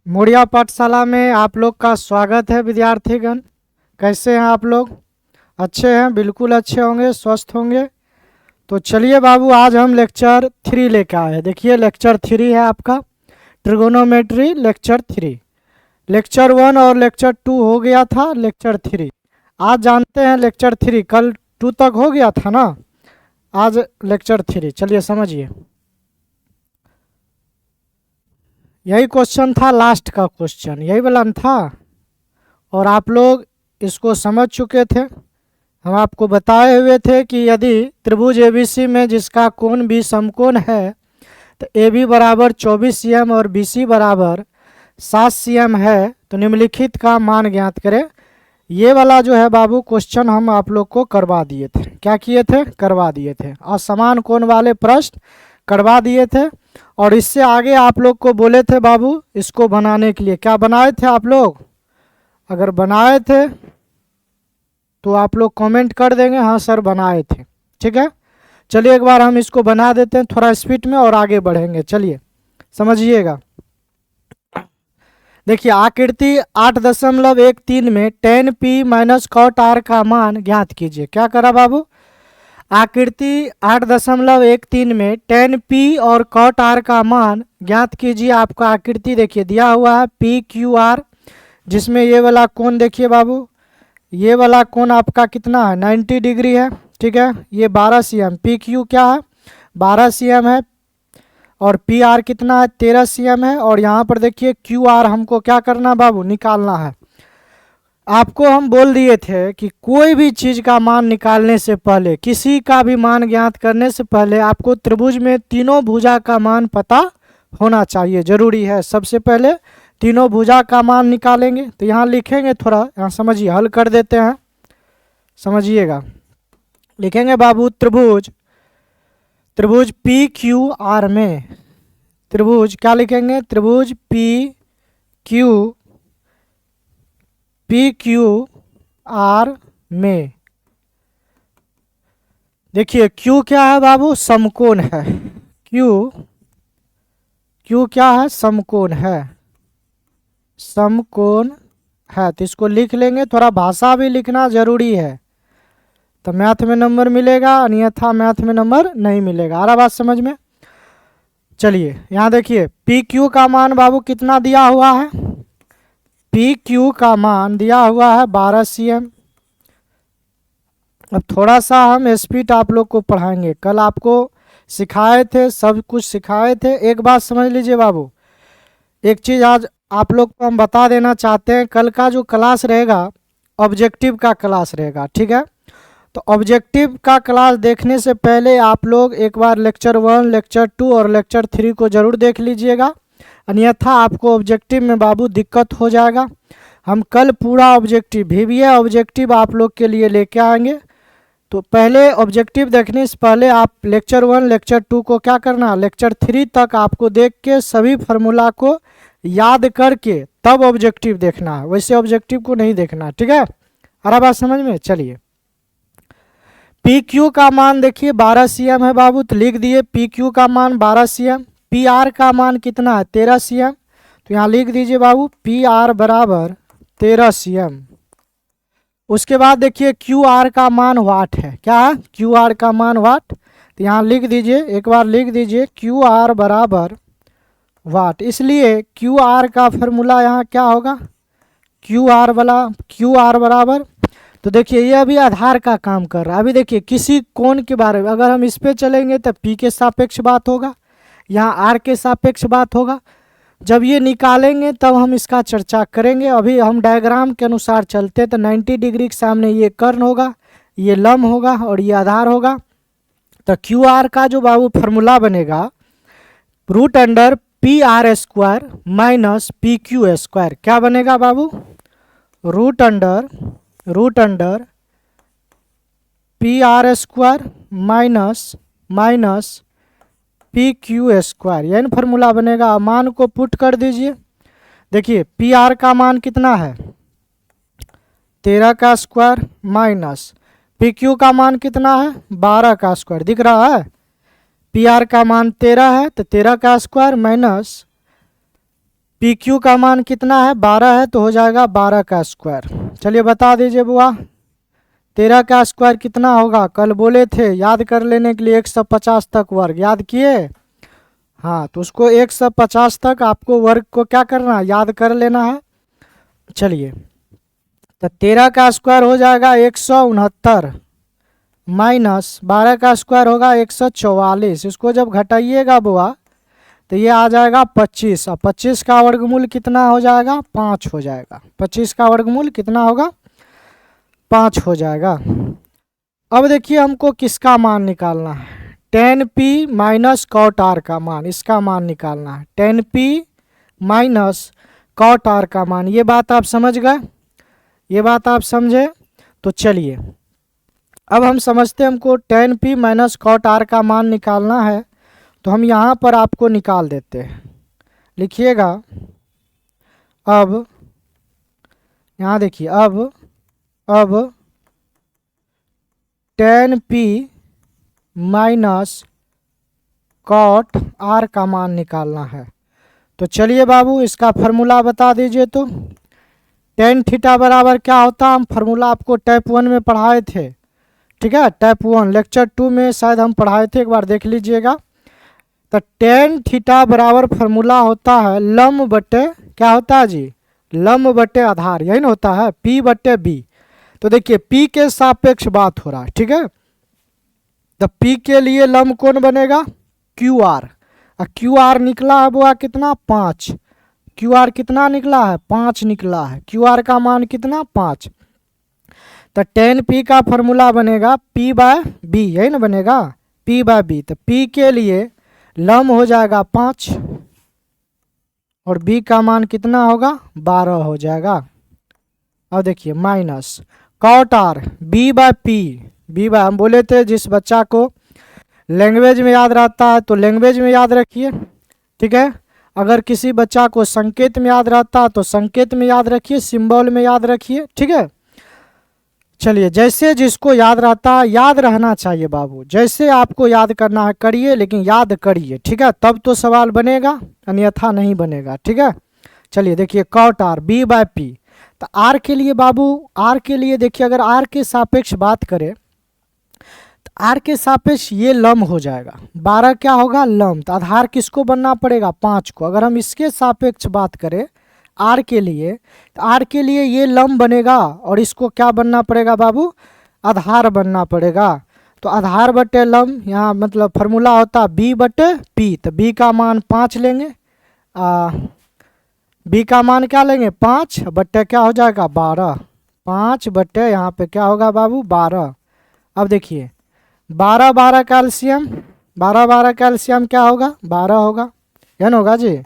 मोड़िया पाठशाला में आप लोग का स्वागत है विद्यार्थीगण। कैसे हैं आप लोग? अच्छे हैं? बिल्कुल अच्छे होंगे, स्वस्थ होंगे। तो चलिए बाबू, आज हम लेक्चर 3 लेकर आए हैं। देखिए लेक्चर 3 है आपका ट्रिगोनोमेट्री लेक्चर 3। लेक्चर 1 और लेक्चर 2 हो गया था, लेक्चर 3 आज जानते हैं। लेक्चर 3 कल 2 तक हो गया था ना, आज लेक्चर 3। चलिए समझिए, यही क्वेश्चन था, लास्ट का क्वेश्चन यही वाला न था, और आप लोग इसको समझ चुके थे। हम आपको बताए हुए थे कि यदि त्रिभुज एबीसी में जिसका कोण भी समकोण है तो ए बी बराबर 24 cm और बी सी बराबर 7 cm है तो निम्नलिखित का मान ज्ञात करें। ये वाला जो है बाबू क्वेश्चन हम आप लोग को करवा दिए थे। क्या किए थे? करवा दिए थे। असमान कोण वाले प्रश्न करवा दिए थे, और इससे आगे आप लोग को बोले थे बाबू इसको बनाने के लिए। क्या बनाए थे आप लोग? अगर बनाए थे तो आप लोग कमेंट कर देंगे हाँ सर बनाए थे। ठीक है, चलिए एक बार हम इसको बना देते हैं थोड़ा स्पीड में और आगे बढ़ेंगे। चलिए समझिएगा। देखिए आकृति 8.13 में tan p minus cot r का मान ज्ञात कीजिए। क्या करा बाबू? आकृति 8.13 में tan p और cot r का मान ज्ञात कीजिए। आपका आकृति देखिए दिया हुआ है पी क्यू आर, जिसमें ये वाला कोण देखिए बाबू, ये वाला कोण आपका कितना है? 90 डिग्री है। ठीक है, ये 12 cm, पी क्यू क्या है? 12 cm है, और पी आर कितना है? 13 cm है। और यहाँ पर देखिए क्यू आर हमको क्या करना बाबू? निकालना है। आपको हम बोल दिए थे कि कोई भी चीज़ का मान निकालने से पहले, किसी का भी मान ज्ञात करने से पहले आपको त्रिभुज में तीनों भुजा का मान पता होना चाहिए, जरूरी है। सबसे पहले तीनों भुजा का मान निकालेंगे, तो यहाँ लिखेंगे, थोड़ा यहाँ समझिए, हल कर देते हैं, समझिएगा। लिखेंगे बाबू त्रिभुज पी क्यू आर में, त्रिभुज क्या लिखेंगे? त्रिभुज पी क्यू आर में देखिए क्यू क्या है बाबू? समकोण है। क्यू क्या है? समकोण है, समकोण है। तो इसको लिख लेंगे, थोड़ा भाषा भी लिखना जरूरी है, तो मैथ में नंबर मिलेगा, अन्यथा मैथ में नंबर नहीं मिलेगा। आ रहा बात समझ में? चलिए यहाँ देखिए पी क्यू का मान बाबू कितना दिया हुआ है? पी क्यू का मान दिया हुआ है 12 cm। अब थोड़ा सा हम स्पीड आप लोग को पढ़ाएंगे, कल आपको सिखाए थे, सब कुछ सिखाए थे। एक बात समझ लीजिए बाबू, एक चीज़ आज आप लोग को हम बता देना चाहते हैं। कल का जो क्लास रहेगा ऑब्जेक्टिव का क्लास रहेगा, ठीक है? तो ऑब्जेक्टिव का क्लास देखने से पहले आप लोग एक बार लेक्चर 1, लेक्चर 2 और लेक्चर 3 को ज़रूर देख लीजिएगा, अन्यथा आपको ऑब्जेक्टिव में बाबू दिक्कत हो जाएगा। हम कल पूरा ऑब्जेक्टिव VBA ऑब्जेक्टिव आप लोग के लिए लेके आएंगे। तो पहले ऑब्जेक्टिव देखने से पहले आप लेक्चर 1, लेक्चर 2 को क्या करना, लेक्चर 3 तक आपको देख के सभी फार्मूला को याद करके तब ऑब्जेक्टिव देखना है, वैसे ऑब्जेक्टिव को नहीं देखना। ठीक है, अरे बात समझ में? चलिए पी क्यू का मान देखिए 12 cm है बाबू, तो लिख दिए पी क्यू का मान 12 cm। पी आर का मान कितना है? 13 cm, तो यहाँ लिख दीजिए बाबू पी आर बराबर 13 cm। उसके बाद देखिए क्यू आर का मान वाट है। क्या है? क्यू आर का मान वाट, तो यहाँ लिख दीजिए, एक बार लिख दीजिए क्यू आर बराबर वाट। इसलिए क्यू आर का फॉर्मूला यहाँ क्या होगा? क्यू आर बराबर, तो देखिए ये अभी आधार का काम कर रहा है। अभी देखिए किसी कोण के बारे में अगर हम इस पे चलेंगे तो पी के सापेक्ष बात होगा, यहाँ आर के सापेक्ष बात होगा। जब ये निकालेंगे तब हम इसका चर्चा करेंगे। अभी हम डायग्राम के अनुसार चलते हैं, तो 90 डिग्री के सामने ये कर्ण होगा, ये लंब होगा और ये आधार होगा। तो क्यू आर का जो बाबू फार्मूला बनेगा √अंडर P R square minus P Q square. क्या बनेगा बाबू? Root under P R square minus P Q square, यानी फार्मूला बनेगा। मान को पुट कर दीजिए। देखिए पी आर का मान कितना है? 13 का स्क्वायर माइनस पी क्यू का मान कितना है? 12 का स्क्वायर। दिख रहा है? पी आर का मान 13 है तो 13 का स्क्वायर माइनस पी क्यू का मान कितना है, 12 है, तो हो जाएगा 12 का स्क्वायर। चलिए बता दीजिए बुआ, 13 का स्क्वायर कितना होगा, कल बोले थे याद कर लेने के लिए 150 तक वर्ग, याद किए। हाँ, तो उसको 150 तक आपको वर्ग को क्या करना है, याद कर लेना है। चलिए, तो 13 का स्क्वायर हो जाएगा 169 माइनस 12 का स्क्वायर होगा 144। इसको जब घटाइएगा बुआ तो ये आ जाएगा 25, और 25 का वर्गमूल कितना हो जाएगा, 5 हो जाएगा। 25 का वर्गमूल कितना होगा, 5 हो जाएगा। अब देखिए हमको किसका मान निकालना है, tan p minus cot r का मान, इसका मान निकालना है। tan p minus cot r का मान, ये बात आप समझ गए, ये बात आप समझे। तो चलिए अब हम समझते हैं हमको tan p minus cot r का मान निकालना है, तो हम यहाँ पर आपको निकाल देते हैं। लिखिएगा, अब यहाँ देखिए, अब tan p minus cot r का मान निकालना है। तो चलिए बाबू इसका फॉर्मूला बता दीजिए। तो tan थीटा बराबर क्या होता है, हम फॉर्मूला आपको टाइप 1 में पढ़ाए थे, ठीक है, टाइप 1 लेक्चर 2 में शायद हम पढ़ाए थे, एक बार देख लीजिएगा। तो tan थीटा बराबर फॉर्मूला होता है लंब बटे, क्या होता है जी, लंब बटे आधार, यही ना होता है, p बटे b। तो देखिए p के सापेक्ष बात हो रहा है, ठीक है। तो p के लिए लंब कौन बनेगा, क्यू आर, और क्यू आर निकला है बुआ कितना, 5। क्यू आर कितना निकला है, 5 निकला है। क्यू आर का मान कितना, 5। तो tan p का फॉर्मूला बनेगा p बाय b, यही ना बनेगा, p बाय b। तो p के लिए लंब हो जाएगा 5 और b का मान कितना होगा, 12 हो जाएगा। अब देखिए minus cot r, b by p, b by, हम बोले थे जिस बच्चा को लैंग्वेज में याद रहता है तो लैंग्वेज में याद रखिए, ठीक है। अगर किसी बच्चा को संकेत में याद रहता है तो संकेत में याद रखिए, सिंबल में याद रखिए, ठीक है। चलिए जैसे जिसको याद रहता है, याद रहना चाहिए बाबू, जैसे आपको याद करना है करिए, लेकिन याद करिए, ठीक है, तब तो सवाल बनेगा, अन्यथा नहीं बनेगा, ठीक है। चलिए देखिए cot r, b by p। तो r के लिए बाबू, r के लिए देखिए, अगर r के सापेक्ष बात करें तो r के सापेक्ष ये लंब हो जाएगा, 12 क्या होगा, लंब। तो आधार किसको बनना पड़ेगा, 5 को। अगर हम इसके सापेक्ष बात करें आर के लिए, तो आर के लिए ये लंब बनेगा, और इसको क्या बनना पड़ेगा बाबू, आधार बनना पड़ेगा। तो आधार बटे लंब, यहाँ मतलब फार्मूला होता बी बटे पी। तो बी का मान 5 लेंगे, बी का मान क्या लेंगे, 5 बटे क्या हो जाएगा, 12। 5 बटे यहाँ पे क्या होगा बाबू, 12। अब देखिए 12 12 कैल्शियम, 12 12 कैल्शियम क्या होगा, 12 होगा, है ना, होगा जी।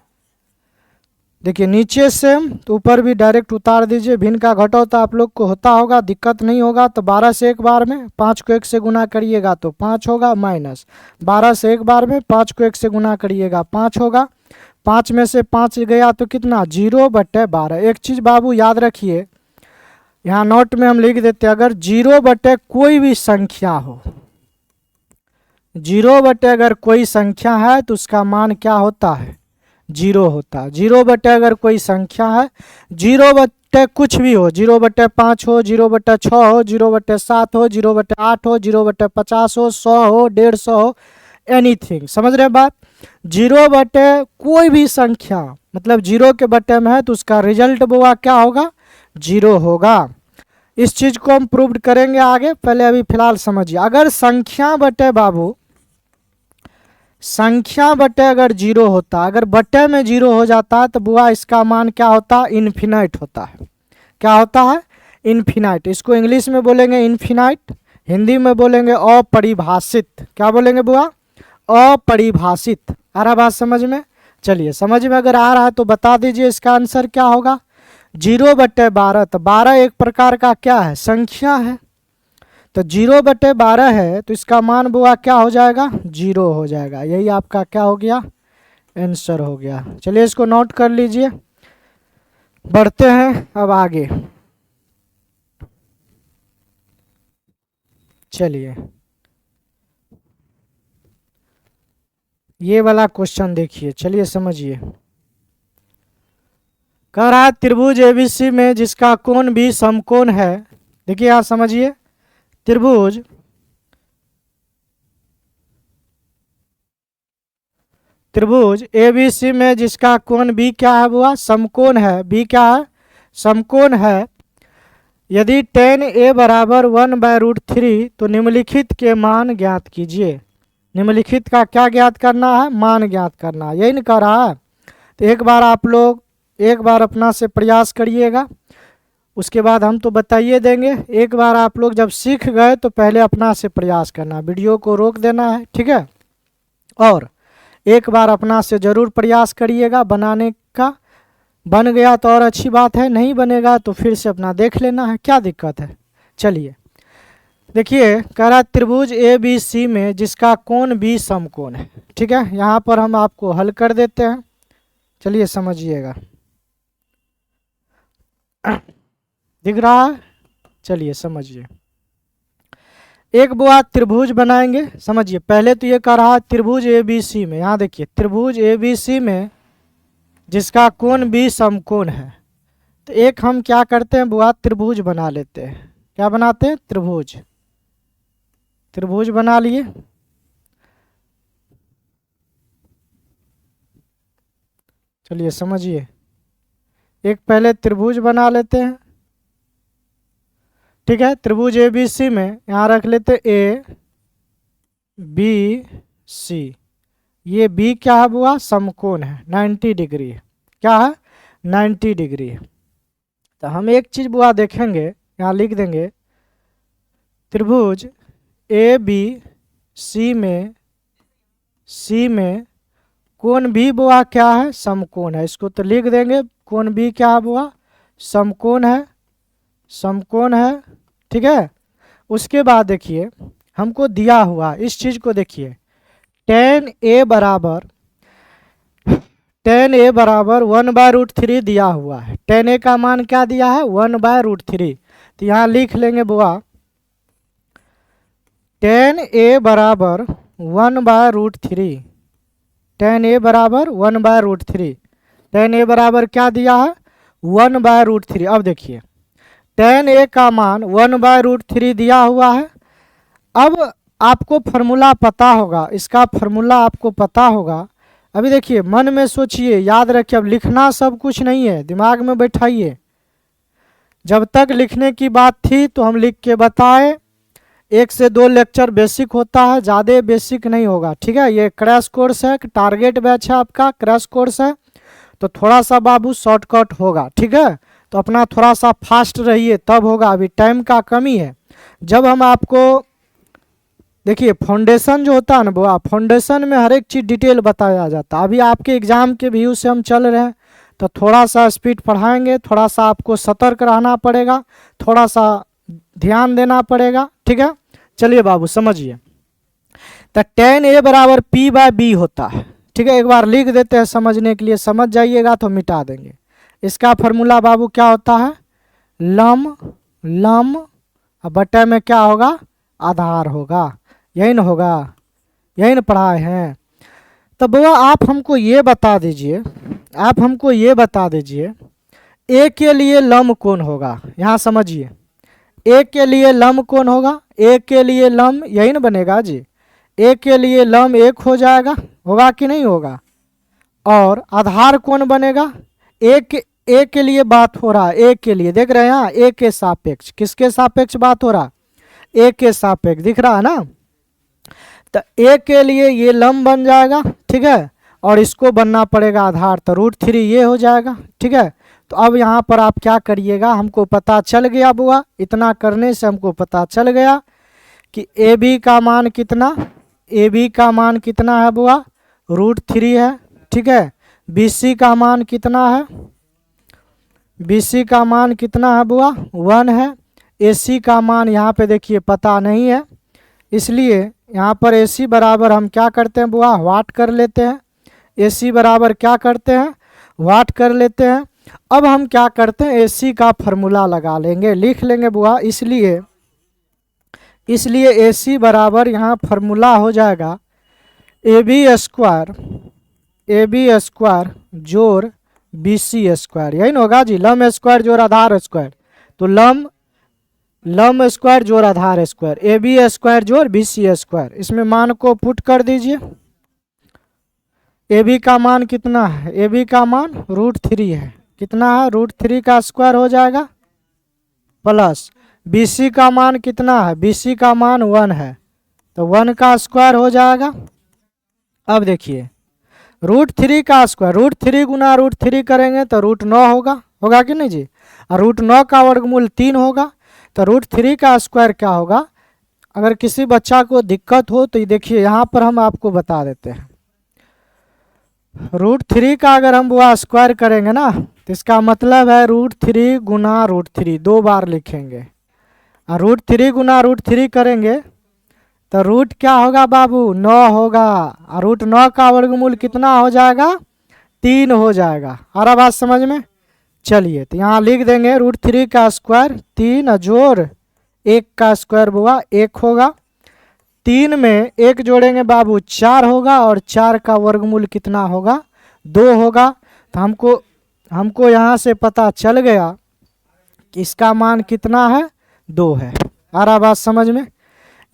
देखिए नीचे से तो ऊपर भी डायरेक्ट उतार दीजिए, भिन्न का घटौता आप लोग को होता होगा, दिक्कत नहीं होगा। तो 12 से एक बार में 5 को 1 से गुना करिएगा तो 5 होगा, माइनस 12 से एक बार में 5 को 1 से गुना करिएगा 5 होगा। 5 में से 5 गया तो कितना, 0 बटे 12। एक चीज़ बाबू याद रखिए, यहाँ नोट में हम लिख देते, अगर 0 बटे कोई भी संख्या हो, 0 बटे अगर कोई संख्या है तो उसका मान क्या होता है, 0 होता है। 0 बटे अगर कोई संख्या है, 0 बटे कुछ भी हो, 0 बटे 5 हो, 0 बटे 6 हो, 0 बटे 7 हो, 0 बटे 8 हो, 0 बटे 50 हो, 100 हो, 150 हो, एनीथिंग, समझ रहे हैं बात। 0 बटे कोई भी संख्या मतलब 0 के बटे में है तो उसका रिजल्ट बुआ क्या होगा, 0 होगा। इस चीज़ को हम प्रूव करेंगे आगे, पहले अभी फिलहाल समझिए। अगर संख्या बटे बाबू, संख्या बटे अगर 0 होता, अगर बटे में 0 हो जाता है तो बुआ इसका मान क्या होता है, इन्फिनाइट होता है। क्या होता है, इन्फिनाइट। इसको इंग्लिश में बोलेंगे इन्फिनाइट, हिंदी में बोलेंगे अपरिभाषित। क्या बोलेंगे बुआ, अपरिभाषित। आ रहा बात समझ में। चलिए समझ में अगर आ रहा है तो बता दीजिए इसका आंसर क्या होगा, 0 बटे 12। तो 12 एक प्रकार का क्या है, संख्या है। तो 0 बटे 12 है तो इसका मान बुआ क्या हो जाएगा, 0 हो जाएगा। यही आपका क्या हो गया, आंसर हो गया। चलिए इसको नोट कर लीजिए, बढ़ते हैं अब आगे। चलिए ये वाला क्वेश्चन देखिए, चलिए समझिए। कह रहा है त्रिभुज एबीसी में जिसका कोण भी समकोण है। देखिए यहाँ समझिए, त्रिभुज एबीसी में जिसका कोण भी क्या है बुआ, समकोण है। बी क्या है, समकोण है। यदि tan a बराबर 1/√3 तो निम्नलिखित के मान ज्ञात कीजिए। निम्नलिखित का क्या ज्ञात करना है, मान ज्ञात करना है, यही नहीं कह रहा है। तो एक बार आप लोग एक बार अपना से प्रयास करिएगा, उसके बाद हम तो बताइए देंगे। एक बार आप लोग जब सीख गए तो पहले अपना से प्रयास करना, वीडियो को रोक देना है, ठीक है। और एक बार अपना से ज़रूर प्रयास करिएगा बनाने का। बन गया तो और अच्छी बात है, नहीं बनेगा तो फिर से अपना देख लेना है, क्या दिक्कत है। चलिए देखिए, कह रहा त्रिभुज ए बी सी में जिसका कोण भी समकोण है। ठीक है, यहाँ पर हम आपको हल कर देते हैं, चलिए समझिएगा। दिख रहा है, चलिए समझिए। एक बुआ त्रिभुज बनाएंगे, समझिए। पहले तो ये कह रहा है त्रिभुज ए बी सी में, यहाँ देखिए त्रिभुज ए बी सी में जिसका कोण भी समकोण है। तो एक हम क्या करते हैं बुआ, त्रिभुज बना लेते हैं। क्या बनाते हैं, त्रिभुज। त्रिभुज बना लिए। चलिए समझिए, एक पहले त्रिभुज बना लेते हैं। ठीक है, त्रिभुज ए बी सी में यहाँ रख लेते ए बी सी। ये बी क्या है बुआ, समकोण है, 90 डिग्री है। क्या है, 90 डिग्री है। तो हम एक चीज़ बुआ देखेंगे, यहाँ लिख देंगे त्रिभुज ए बी सी में कोण भी बुआ क्या है, समकोण है। इसको तो लिख देंगे, कोण भी क्या है बुआ, समकोण है, समकोण है। ठीक है, उसके बाद देखिए हमको दिया हुआ इस चीज़ को देखिए, tan a बराबर 1/√3 दिया हुआ है। tan a का मान क्या दिया है, 1/√3। तो यहाँ लिख लेंगे बुआ tan a बराबर 1/√3। tan a बराबर 1/√3। tan a बराबर क्या दिया है, 1/√3। अब देखिए tan a का मान 1/√3 दिया हुआ है। अब आपको फॉर्मूला पता होगा, इसका फॉर्मूला आपको पता होगा। अभी देखिए मन में सोचिए, याद रखिए, अब लिखना सब कुछ नहीं है, दिमाग में बैठाइए। जब तक लिखने की बात थी तो हम लिख के बताए। 1 से 2 लेक्चर बेसिक होता है, ज़्यादा बेसिक नहीं होगा। ठीक है, ये क्रैश कोर्स है, टारगेट बैच है आपका, क्रैश कोर्स है, तो थोड़ा सा बाबू शॉर्टकट होगा। ठीक है, तो अपना थोड़ा सा फास्ट रहिए, तब होगा। अभी टाइम का कमी है। जब हम आपको देखिए फाउंडेशन जो होता है ना बुआ, फाउंडेशन में हर एक चीज़ डिटेल बताया जाता है। अभी आपके एग्जाम के व्यू से हम चल रहे हैं, तो थोड़ा सा स्पीड पढ़ाएंगे, थोड़ा सा आपको सतर्क रहना पड़ेगा, थोड़ा सा ध्यान देना पड़ेगा। ठीक है, चलिए बाबू समझिए। तो tan a बराबर p/b होता है। ठीक है, एक बार लिख देते हैं समझने के लिए, समझ जाइएगा तो मिटा देंगे। इसका फॉर्मूला बाबू क्या होता है, लम बटे में क्या होगा, आधार होगा। यही न होगा, यही न पढ़ाए हैं। तो बुआ आप हमको ये बता दीजिए, ए के लिए लंब कौन होगा। यहाँ समझिए, ए के लिए लंब कौन होगा, ए के लिए लंब यही न बनेगा जी। ए के लिए लंब 1 हो जाएगा, होगा कि नहीं होगा। और आधार कौन बनेगा, ए के लिए बात हो रहा है, ए के लिए देख रहे हैं यहाँ, ए के सापेक्ष। किसके सापेक्ष बात हो रहा, ए के सापेक्ष, दिख रहा है ना। तो ए के लिए ये लंब बन जाएगा। ठीक है, और इसको बनना पड़ेगा आधार, तो √3 ये हो जाएगा। ठीक है, तो अब यहाँ पर आप क्या करिएगा, हमको पता चल गया बुआ, इतना करने से हमको पता चल गया कि ए बी का मान कितना, ए बी का मान कितना है बुआ, √3 है। ठीक है, बी सी का मान कितना है, बी सी का मान कितना है बुआ, 1 है। ए सी का मान यहाँ पे देखिए पता नहीं है, इसलिए यहाँ पर ए सी बराबर हम क्या करते हैं बुआ, वाट कर लेते हैं। ए सी बराबर क्या करते हैं, वाट कर लेते हैं। अब हम क्या करते हैं, ए सी का फॉर्मूला लगा लेंगे, लिख लेंगे बुआ। इसलिए ए सी बराबर यहाँ फॉर्मूला हो जाएगा ए बी स्क्वायर जोड़ BC स्क्वायर, यही ना होगा जी, लम स्क्वायर जोड़ आधार स्क्वायर, तो लम स्क्वायर जोड़ आधार स्क्वायर, AB स्क्वायर जोड़ BC स्क्वायर। इसमें मान को पुट कर दीजिए। AB का मान कितना है, AB का मान √3 है, कितना है, √3 का स्क्वायर हो जाएगा, प्लस BC का मान कितना है, BC का मान 1 है, तो 1 का स्क्वायर हो जाएगा। अब देखिए √3 का स्क्वायर, √3 गुना √3 करेंगे तो √9 होगा, होगा कि नहीं जी, और √9 का वर्गमूल 3 होगा, तो √3 का स्क्वायर क्या होगा। अगर किसी बच्चा को दिक्कत हो तो ये देखिए यहाँ पर हम आपको बता देते हैं। √3 का अगर हम वो स्क्वायर करेंगे ना, तो इसका मतलब है √3 गुना √3, 2 बार लिखेंगे, और √3 गुना √3 करेंगे तो रूट क्या होगा बाबू, 9 होगा, और √9 का वर्गमूल कितना हो जाएगा, 3 हो जाएगा। आ रहा बात समझ में। चलिए तो यहाँ लिख देंगे √3 का स्क्वायर 3 जोड़ 1 का स्क्वायर हुआ 1 होगा, 3 में 1 जोड़ेंगे बाबू 4 होगा, और 4 का वर्गमूल कितना होगा, 2 होगा। तो हमको यहाँ से पता चल गया कि इसका मान कितना है, 2 है। आ रहा बात समझ में,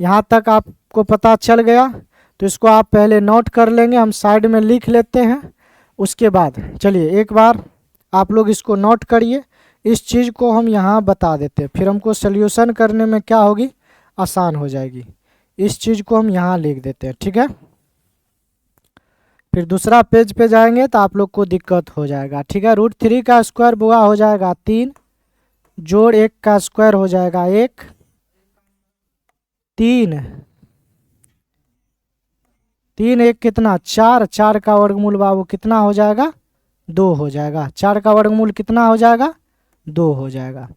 यहाँ तक आपको पता चल गया। तो इसको आप पहले नोट कर लेंगे, हम साइड में लिख लेते हैं। उसके बाद चलिए एक बार आप लोग इसको नोट करिए, इस चीज़ को हम यहाँ बता देते हैं, फिर हमको सोल्यूशन करने में क्या होगी, आसान हो जाएगी। इस चीज़ को हम यहाँ लिख देते हैं, ठीक है। फिर दूसरा पेज पे जाएंगे तो आप लोग को दिक्कत हो जाएगा, ठीक है। √3 का स्क्वायर बुआ हो जाएगा 3 जोड़ 1 का स्क्वायर हो जाएगा 1, 3 1 कितना 4, 4 का वर्गमूल बाबू कितना हो जाएगा, 2 हो जाएगा, 4 का वर्गमूल कितना हो जाएगा, 2 हो जाएगा।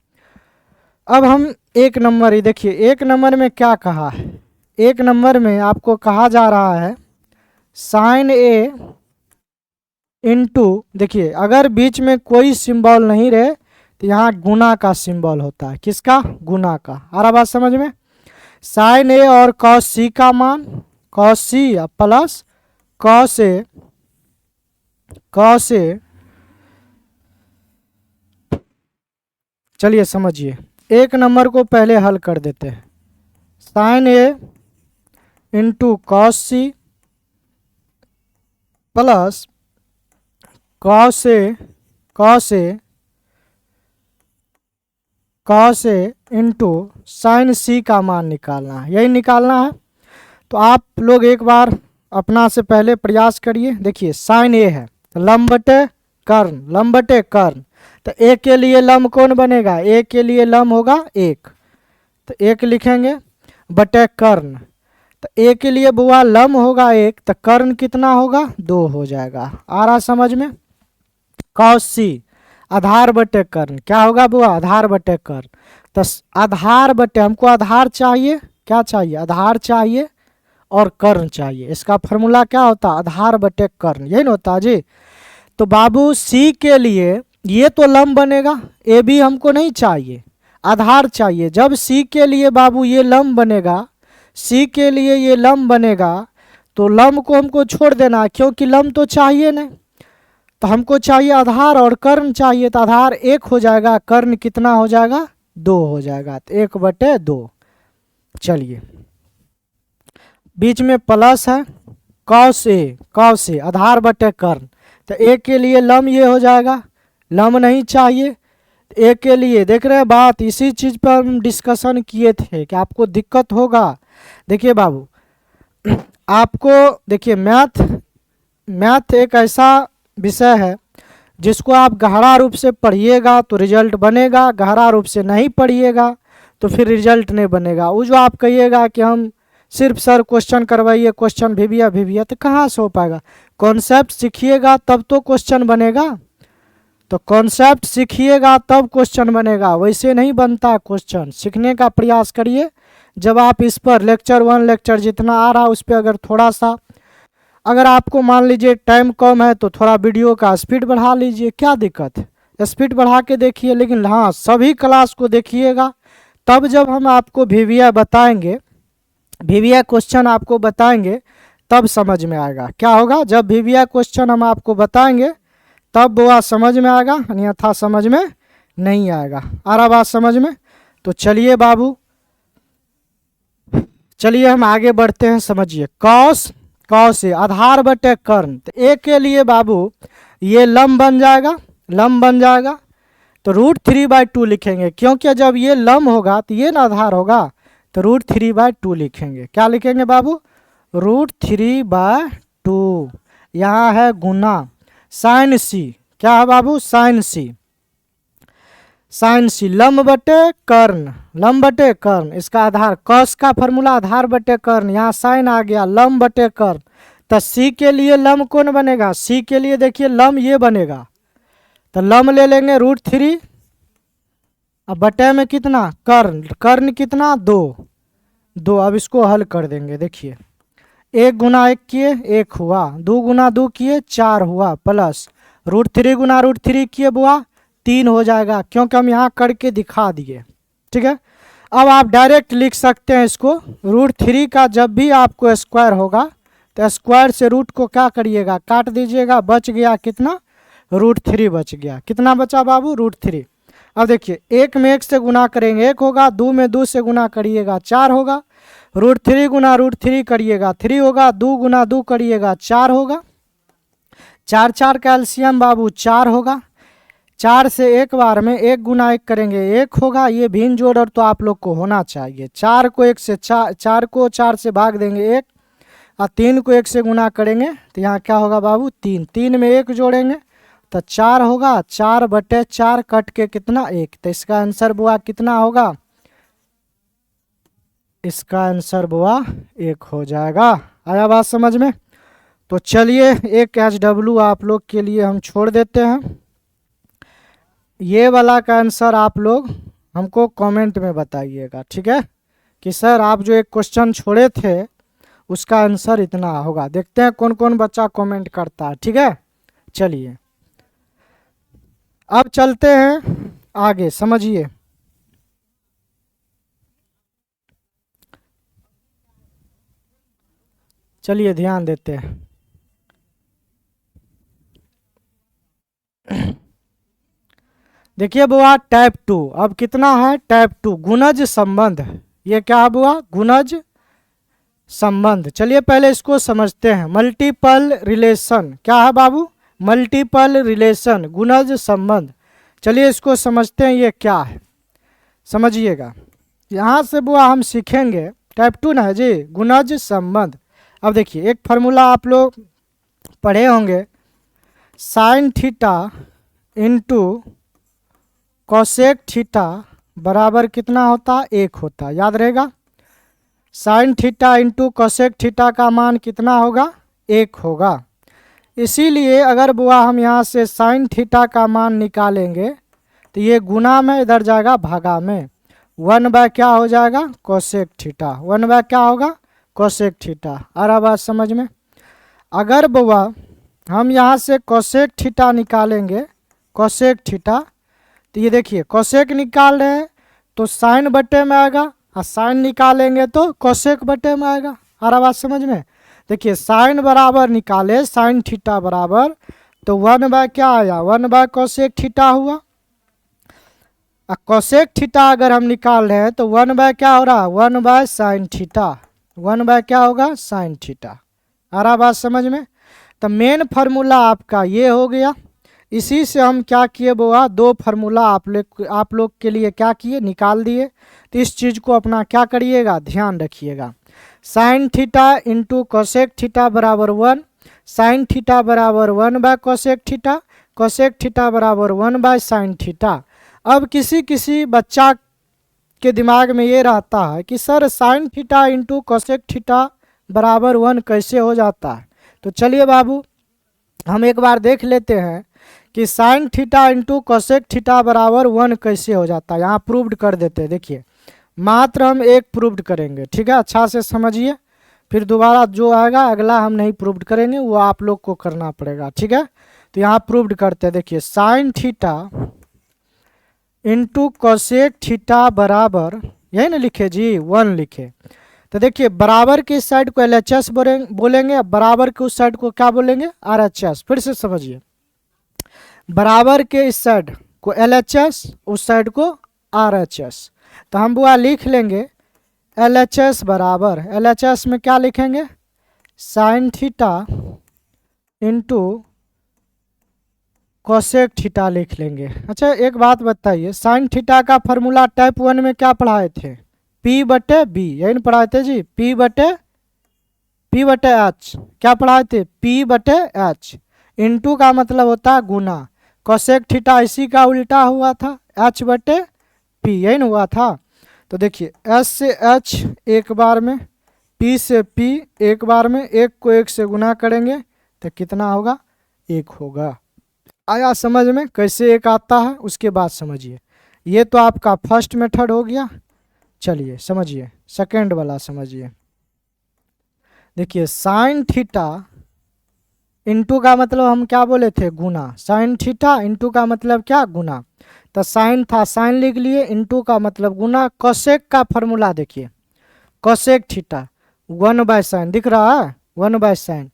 अब हम 1 नंबर ही देखिए, 1 नंबर में क्या कहा है, 1 नंबर में आपको कहा जा रहा है sin A इंटू, देखिए अगर बीच में कोई सिंबल नहीं रहे तो यहाँ गुना का सिंबल होता है, किसका, गुना का। आ रहा बात समझ में। sin A और cos C का मान, cos C plus cos A, चलिए समझिए। 1 नंबर को पहले हल कर देते हैं, sin A into cos C plus cos A into sin C का मान निकालना है, यही निकालना है। तो आप लोग एक बार अपना से पहले प्रयास करिए। देखिए sin A है लंब बटे कर्ण, तो A के लिए लंब कौन बनेगा, A के लिए लंब होगा 1, तो 1 लिखेंगे बटे कर्ण, तो A के लिए बुआ लंब होगा 1, तो कर्ण कितना होगा, 2 हो जाएगा। आ रहा समझ में। cos C आधार बटे कर्ण, क्या होगा बुआ, आधार बटे कर्ण, तो आधार बटे, हमको आधार चाहिए, क्या चाहिए, आधार चाहिए और कर्ण चाहिए। इसका फॉर्मूला क्या होता है, आधार बटे कर्ण, यही ना होता जी। तो बाबू C के लिए ये तो लंब बनेगा, AB हमको नहीं चाहिए, आधार चाहिए। जब C के लिए बाबू ये लंब बनेगा, C के लिए ये लंब बनेगा, तो लंब को हमको छोड़ देना है, क्योंकि लंब तो चाहिए नहीं, तो हमको चाहिए आधार और कर्ण चाहिए, तो आधार 1 हो जाएगा, कर्ण कितना हो जाएगा, 2 हो जाएगा, तो 1 बटे 2। चलिए बीच में प्लस है, cos A आधार बटे कर्ण, तो A के लिए लंब ये हो जाएगा, लंब नहीं चाहिए। A के लिए देख रहे हैं बात, इसी चीज़ पर हम डिस्कशन किए थे कि आपको दिक्कत होगा। देखिए बाबू आपको, देखिए मैथ एक ऐसा विषय है जिसको आप गहरा रूप से पढ़िएगा तो रिजल्ट बनेगा, गहरा रूप से नहीं पढ़िएगा तो फिर रिजल्ट नहीं बनेगा। वो जो आप कहिएगा कि हम सिर्फ सर क्वेश्चन करवाइए, क्वेश्चन भिविया, तो कहाँ से हो पाएगा। कॉन्सेप्ट सीखिएगा तब तो क्वेश्चन बनेगा, तो कॉन्सेप्ट सीखिएगा तब क्वेश्चन बनेगा, वैसे नहीं बनता क्वेश्चन। सीखने का प्रयास करिए। जब आप इस पर लेक्चर 1 लेक्चर जितना आ रहा उस पर अगर थोड़ा सा, अगर आपको मान लीजिए टाइम कम है तो थोड़ा वीडियो का स्पीड बढ़ा लीजिए, क्या दिक्कत है, स्पीड बढ़ा के देखिए। लेकिन हाँ सभी क्लास को देखिएगा, तब जब हम आपको भिविया बताएंगे, भिविया क्वेश्चन आपको बताएंगे तब समझ में आएगा। क्या होगा, जब भिविया क्वेश्चन हम आपको बताएंगे तब बुआ समझ में आएगा, अन्यथा समझ में नहीं आएगा। आ रहा बात समझ में? तो चलिए बाबू, चलिए हम आगे बढ़ते हैं। समझिए, कॉस, कॉस ए आधार बटे कर्ण। तो ए के लिए बाबू ये लंब बन जाएगा, लंब बन जाएगा। तो √3/2 लिखेंगे, क्योंकि जब ये लंब होगा तो ये ना आधार होगा, तो √3/2 लिखेंगे। क्या लिखेंगे बाबू? √3/2। यहाँ है गुना साइन सी। क्या है बाबू? साइन सी, साइन सी लंब बटे कर्ण, लंब बटे कर्ण। इसका आधार कॉस का फॉर्मूला आधार बटे कर्ण, यहाँ साइन आ गया, लंब बटे कर्ण। तो सी के लिए लंब कौन बनेगा? सी के लिए देखिए लंब ये बनेगा, तो लंब ले लेंगे √3। अब बटे में कितना? कर्ण, कर्ण कितना? 2। अब इसको हल कर देंगे। देखिए 1 गुना 1 किए 1 हुआ, 2 गुना 2 किए 4 हुआ, प्लस √3 गुना √3 किए बुआ 3 हो जाएगा, क्योंकि हम यहाँ करके दिखा दिए। ठीक है, अब आप डायरेक्ट लिख सकते हैं इसको। √3 का जब भी आपको स्क्वायर होगा तो स्क्वायर से रूट को क्या करिएगा? काट दीजिएगा। बच गया कितना? √3 बच गया। कितना बचा बाबू? √3। अब देखिए 1 में 1 से गुना करेंगे 1 होगा, 2 में 2 से गुना करिएगा 4 होगा, √3 गुना √3 करिएगा 3 होगा, 2 गुना 2 करिएगा 4 होगा, 4 4 का एलसीएम बाबू 4 होगा। 4 से एक बार में 1 गुना 1 करेंगे 1 होगा। ये भिन्न जोड़ और तो आप लोग को होना चाहिए। 4 को 1 से 4 को 4 से भाग देंगे 1, और 3 को 1 से गुना करेंगे तो यहाँ क्या होगा बाबू? 3। 3 में 1 जोड़ेंगे तो 4 होगा। 4/4 कट के कितना? 1। तो इसका आंसर बुआ कितना होगा? इसका आंसर बुआ 1 हो जाएगा। आया बात समझ में? तो चलिए एक HW आप लोग के लिए हम छोड़ देते हैं। ये वाला का आंसर आप लोग हमको कमेंट में बताइएगा, ठीक है? कि सर आप जो एक क्वेश्चन छोड़े थे उसका आंसर इतना होगा। देखते हैं कौन कौन बच्चा कमेंट करता है, ठीक है? चलिए अब चलते हैं आगे, समझिए। चलिए ध्यान देते हैं। देखिए बुआ टाइप 2, अब कितना है? टाइप 2 गुणज संबंध। ये क्या है बुआ? गुणज संबंध। चलिए पहले इसको समझते हैं। Multiple relation. क्या है बाबू? मल्टीपल रिलेशन, गुणज संबंध। चलिए इसको समझते हैं ये क्या है, समझिएगा। यहाँ से बुआ हम सीखेंगे टाइप 2 ना है जी, गुणज संबंध। अब देखिए एक फार्मूला आप लोग पढ़े होंगे, sine theta into cosec theta बराबर कितना होता? 1 होता। याद रहेगा, sine theta into cosec theta का मान कितना होगा? 1 होगा। इसीलिए अगर बुआ हम यहाँ से साइन थीटा का मान निकालेंगे तो ये गुना में इधर जाएगा भागा में, 1/, क्या हो जाएगा? Cosec theta. 1/, क्या होगा? Cosec theta. आ रहा बात समझ में? अगर बुआ हम यहाँ से कोसेक थीटा निकालेंगे, कोसेक थीटा, तो ये देखिए कोसेक निकाल रहे हैं तो साइन बटे में आएगा, और साइन निकालेंगे तो कोसेक बटे में आएगा। आ रहा बात समझ में? देखिए साइन बराबर निकाले, साइन थीटा बराबर, तो 1/, क्या आया? 1/, कोसेक थीटा हुआ। और कोसेक थीटा अगर हम निकाल रहे हैं तो 1/, क्या हो रहा? 1/, साइन थीटा। 1/, क्या होगा? Sine theta. आ रहा बात समझ में? तो मेन फार्मूला आपका ये हो गया। इसी से हम क्या किए बुआ? 2 फार्मूला आप लोग के लिए क्या किए? निकाल दिए। तो इस चीज़ को अपना क्या करिएगा? ध्यान रखिएगा। Sine theta into cosec theta बराबर 1, साइन थीटा बराबर 1/, कोसेक थीटा, कोसेक थीटा बराबर 1/, साइन थीटा। अब किसी किसी बच्चा के दिमाग में ये रहता है कि sir sine theta into cosec theta बराबर 1 कैसे हो जाता है? तो चलिए बाबू हम एक बार देख लेते हैं कि sine theta into cosec theta बराबर 1 कैसे हो जाता है। यहाँ प्रूव्ड कर देते हैं। देखिए मात्र हम एक प्रूव्ड करेंगे, ठीक है? अच्छा से समझिए, फिर दोबारा जो आएगा अगला हम नहीं प्रूव्ड करेंगे, वो आप लोग को करना पड़ेगा, ठीक है? तो यहाँ प्रूव्ड करते हैं। देखिए sine theta into cosec theta बराबर, यही ना लिखे जी? 1 लिखे। तो देखिए बराबर की साइड को LHS बोलेंगे, बराबर की उस साइड को क्या बोलेंगे? RHS। फिर से समझिए, बराबर के इस साइड को LHS, उस साइड को RHS। तो हम बुआ लिख लेंगे LHS बराबर, LHS में क्या लिखेंगे, sine theta into cosec theta लिख लेंगे। अच्छा एक बात बताइए, साइन थीटा का फॉर्मूला टाइप 1 में क्या पढ़ाए थे, P/B, यही ना पढ़ाए थे जी, P/H। क्या पढ़ाए थे, P/H। इंटू का मतलब होता है गुना, कोसेक थीटा इसी का उल्टा हुआ था, H/P, यही ना हुआ था। तो देखिए S से H एक बार में, P से P एक बार में, एक को एक से गुना करेंगे तो कितना होगा, एक होगा। आया समझ में कैसे एक आता है, उसके बाद समझिए। ये तो आपका फर्स्ट मेथड हो गया। चलिए समझिए सेकेंड वाला समझिए। देखिए साइन थीटा इंटू का मतलब हम क्या बोले थे, गुना, साइन थीटा इंटू का मतलब क्या, गुना। तो साइन था, साइन लिख लिए, इंटू का मतलब गुना। कोसेक का फॉर्मूला देखिए, कोसेक थीटा 1/sin दिख रहा है, 1/sin।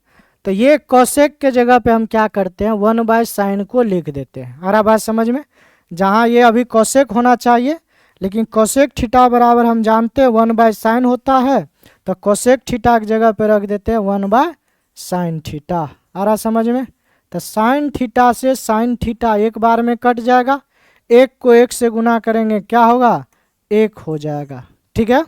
तो ये कोसेक के जगह पे हम क्या करते हैं, 1/sin को लिख देते हैं। आ रहा बात समझ में, जहाँ ये अभी कोसेक होना चाहिए, लेकिन कोसेक थीटा बराबर हम जानते हैं 1/sin होता है, तो कोसेक थीटा की जगह पे रख देते हैं 1/sin थीटा। आ रहा समझ में। तो साइन थीटा से साइन थीटा एक बार में कट जाएगा, एक को एक से गुना करेंगे क्या होगा, एक हो जाएगा। ठीक है,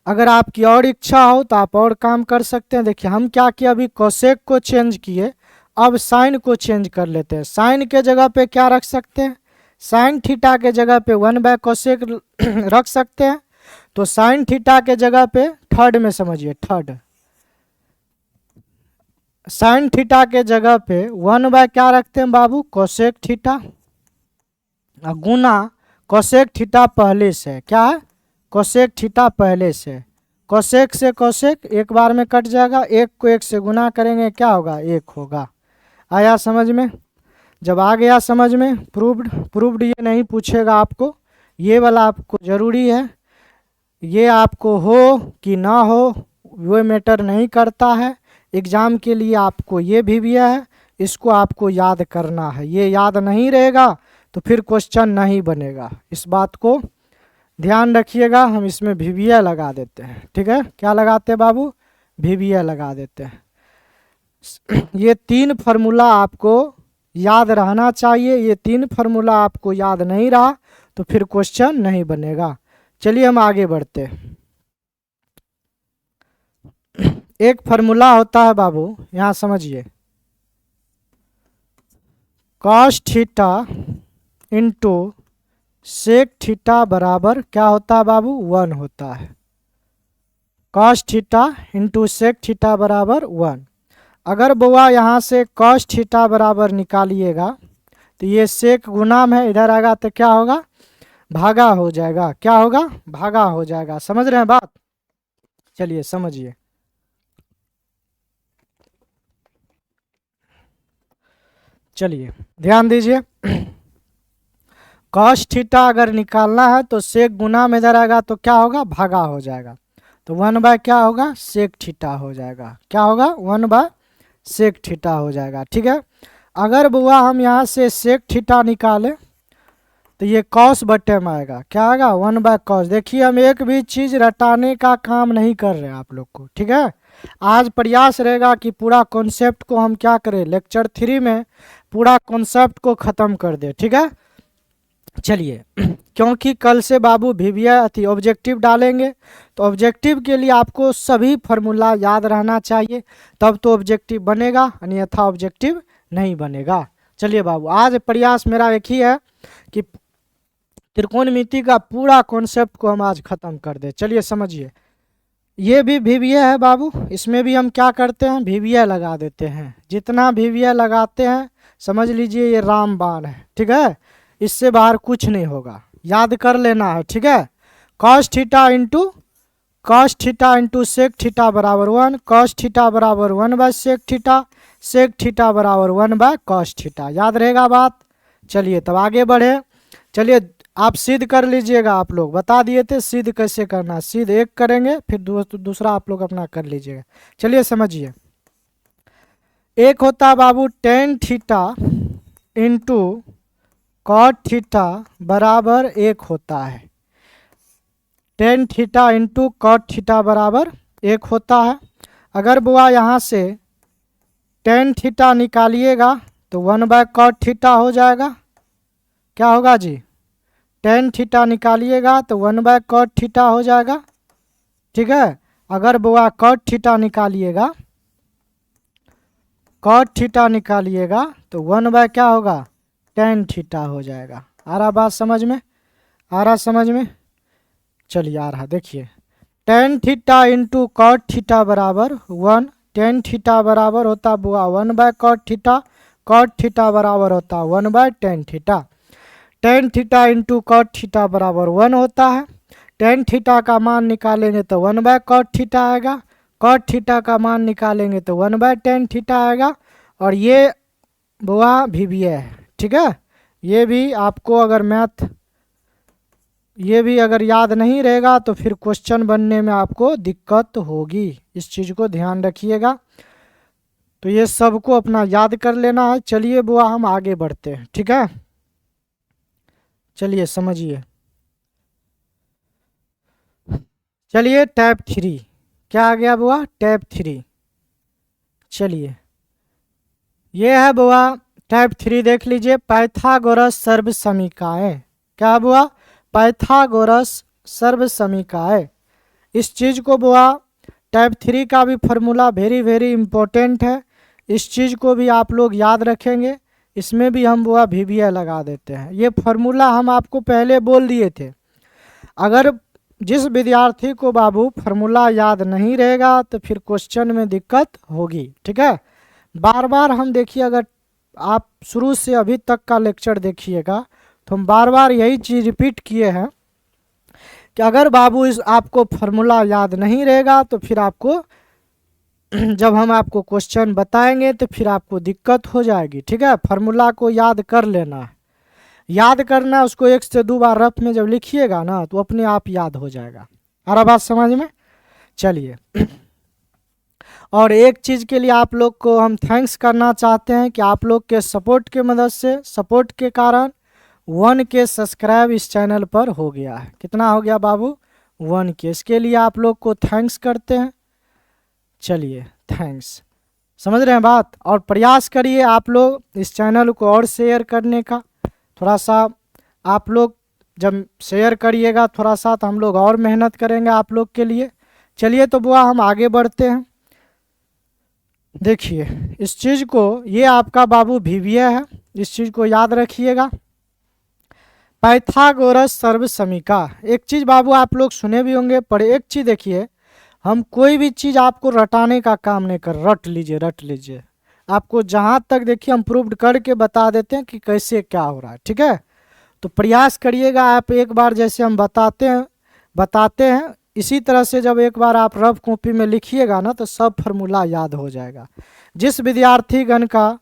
अगर आपकी और इच्छा हो तो आप और काम कर सकते हैं। देखिए हम क्या किए, अभी कोसेक को चेंज किए, अब साइन को चेंज कर लेते हैं। साइन के जगह पे क्या रख सकते हैं, साइन थीटा के जगह पे 1/कोसेक रख सकते हैं। तो साइन थीटा के जगह पे थर्ड में समझिए, थर्ड साइन थीटा के जगह पे 1/ क्या रखते हैं बाबू, कोसेक थीटा, गुना कोसेक थीटा पहले से, क्या है, कोसेक थीटा पहले से। कोसेक से कोसेक एक बार में कट जाएगा, एक को एक से गुना करेंगे क्या होगा, एक होगा। आया समझ में। जब आ गया समझ में, प्रूव्ड ये नहीं पूछेगा आपको, ये वाला आपको ज़रूरी है। ये आपको हो कि ना हो वो मैटर नहीं करता है, एग्ज़ाम के लिए आपको ये भी है, इसको आपको याद करना है। ये याद नहीं रहेगा तो फिर क्वेश्चन नहीं बनेगा, इस बात को ध्यान रखिएगा। हम इसमें VBA लगा देते हैं, ठीक है, क्या लगाते हैं बाबू, VBA लगा देते हैं। ये 3 फार्मूला आपको याद रहना चाहिए, ये 3 फार्मूला आपको याद नहीं रहा तो फिर क्वेश्चन नहीं बनेगा। चलिए हम आगे बढ़ते हैं। एक फार्मूला होता है बाबू, यहाँ समझिए, cos theta into sec theta बराबर क्या होता है बाबू, 1 होता है। Cos theta into sec theta बराबर 1। अगर बुआ यहाँ से कॉस थीटा बराबर निकालिएगा तो ये सेक गुना में है, इधर आएगा तो क्या होगा, भागा हो जाएगा, क्या होगा, भागा हो जाएगा। समझ रहे हैं बात। चलिए समझिए, चलिए ध्यान दीजिए। कॉस थीटा अगर निकालना है तो सेक गुना में इधर आएगा तो क्या होगा, भागा हो जाएगा। तो 1/ क्या होगा, सेक थीटा हो जाएगा, क्या होगा, 1/सेक थीटा हो जाएगा। ठीक है, अगर बुआ हम यहाँ से सेक थीटा निकालें तो ये कॉस बटे में आएगा, क्या आएगा, 1/कॉस। देखिए हम एक भी चीज़ रटाने का काम नहीं कर रहे हैं आप लोग को, ठीक है। आज प्रयास रहेगा कि पूरा कॉन्सेप्ट को हम क्या करें, लेक्चर 3 में पूरा कॉन्सेप्ट को ख़त्म कर दे, ठीक है। चलिए, क्योंकि कल से बाबू VBA ऑब्जेक्टिव डालेंगे, तो ऑब्जेक्टिव के लिए आपको सभी फार्मूला याद रहना चाहिए, तब तो ऑब्जेक्टिव बनेगा, अन्यथा ऑब्जेक्टिव नहीं बनेगा। चलिए बाबू, आज प्रयास मेरा एक ही है कि त्रिकोणमिति का पूरा कॉन्सेप्ट को हम आज ख़त्म कर दें। चलिए समझिए, ये भी VBA है बाबू, इसमें भी हम क्या करते हैं, VBA लगा देते हैं। जितना VBA लगाते हैं समझ लीजिए ये रामबाण है, ठीक है, इससे बाहर कुछ नहीं होगा, याद कर लेना है, ठीक है। Cos theta into sec theta बराबर 1, कॉस थीटा बराबर 1/सेक थीटा, सेक थीटा बराबर 1/कॉस थीटा, याद रहेगा बात। चलिए तब आगे बढ़े। चलिए आप सिद्ध कर लीजिएगा, आप लोग बता दिए थे सिद्ध कैसे करना, सिद्ध एक करेंगे फिर दूसरा आप लोग अपना कर लीजिएगा। चलिए समझिए, एक होता है बाबू tan theta into cot theta बराबर 1 होता है। Tan theta into cot theta बराबर 1 होता है। अगर बुआ यहाँ से टेन थीटा निकालिएगा तो 1/cot थीटा हो जाएगा। क्या होगा जी? टेन थीटा निकालिएगा तो 1/cot थीटा हो जाएगा। ठीक है। अगर बुआ cot थीटा निकालिएगा, cot थीटा निकालिएगा तो 1/ क्या होगा? टेन थीटा हो जाएगा। आ रहा बात समझ में? आ रहा समझ में? चलिए आ रहा, देखिए tan theta into cot theta बराबर 1। टेन थीटा बराबर होता बुआ 1/cot थीटा, कॉट थीटा बराबर होता 1/tan थीटा। Tan theta into cot theta बराबर 1 होता है। टेन थीटा का मान निकालेंगे तो 1/cot थीटा आएगा। कॉट थीटा का मान निकालेंगे तो 1/tan थीटा आएगा। और ये बुआ VBA है। ठीक है। ये भी आपको अगर मैथ, ये भी अगर याद नहीं रहेगा तो फिर क्वेश्चन बनने में आपको दिक्कत होगी। इस चीज़ को ध्यान रखिएगा। तो ये सबको अपना याद कर लेना है। चलिए बुआ हम आगे बढ़ते हैं। ठीक है, चलिए समझिए। चलिए टैप 3 क्या आ गया बुआ? टैप 3। चलिए ये है बुआ टैप 3, देख लीजिए पाइथागोरस सर्व समीकरण। क्या बुआ? पाइथागोरस सर्व समीकरण। इस चीज़ को बुआ टाइप 3 का भी फार्मूला वेरी वेरी इम्पोर्टेंट है। इस चीज़ को भी आप लोग याद रखेंगे। इसमें भी हम बुआ VBA लगा देते हैं। ये फार्मूला हम आपको पहले बोल दिए थे। अगर जिस विद्यार्थी को बाबू फार्मूला याद नहीं रहेगा तो फिर क्वेश्चन में दिक्कत होगी। ठीक है। बार बार हम देखिए, अगर आप शुरू से अभी तक का लेक्चर देखिएगा तो हम बार बार यही चीज़ रिपीट किए हैं कि अगर बाबू इस आपको फार्मूला याद नहीं रहेगा तो फिर आपको जब हम आपको क्वेश्चन बताएंगे तो फिर आपको दिक्कत हो जाएगी। ठीक है। फार्मूला को याद कर लेना है। याद करना है उसको, 1 से 2 बार रफ में जब लिखिएगा ना तो अपने आप याद हो जाएगा। आ रहा बात समझ में? चलिए और एक चीज़ के लिए आप लोग को हम थैंक्स करना चाहते हैं कि आप लोग के सपोर्ट के मदद से, सपोर्ट के कारण 1K सब्सक्राइब इस चैनल पर हो गया है। कितना हो गया बाबू? 1K। इसके लिए आप लोग को थैंक्स करते हैं। चलिए थैंक्स, समझ रहे हैं बात? और प्रयास करिए आप लोग इस चैनल को और शेयर करने का। थोड़ा सा आप लोग जब शेयर करिएगा थोड़ा सा तो हम लोग और मेहनत करेंगे आप लोग के लिए। चलिए तो बुआ हम आगे बढ़ते हैं। देखिए इस चीज़ को, ये आपका बाबू VBA है, इस चीज़ को याद रखिएगा। पाइथागोरस सर्व समीकरण। एक चीज़ बाबू आप लोग सुने भी होंगे, पढ़े। एक चीज़ देखिए, हम कोई भी चीज़ आपको रटाने का काम नहीं कर, रट लीजिए रट लीजिए। आपको जहाँ तक देखिए हम प्रूव्ड करके बता देते हैं कि कैसे क्या हो रहा है। ठीक है। तो प्रयास करिएगा आप एक बार जैसे हम बताते हैं इसी तरह से जब एक बार आप रफ कॉपी में लिखिएगा ना तो सब फार्मूला याद हो जाएगा। जिस विद्यार्थीगण का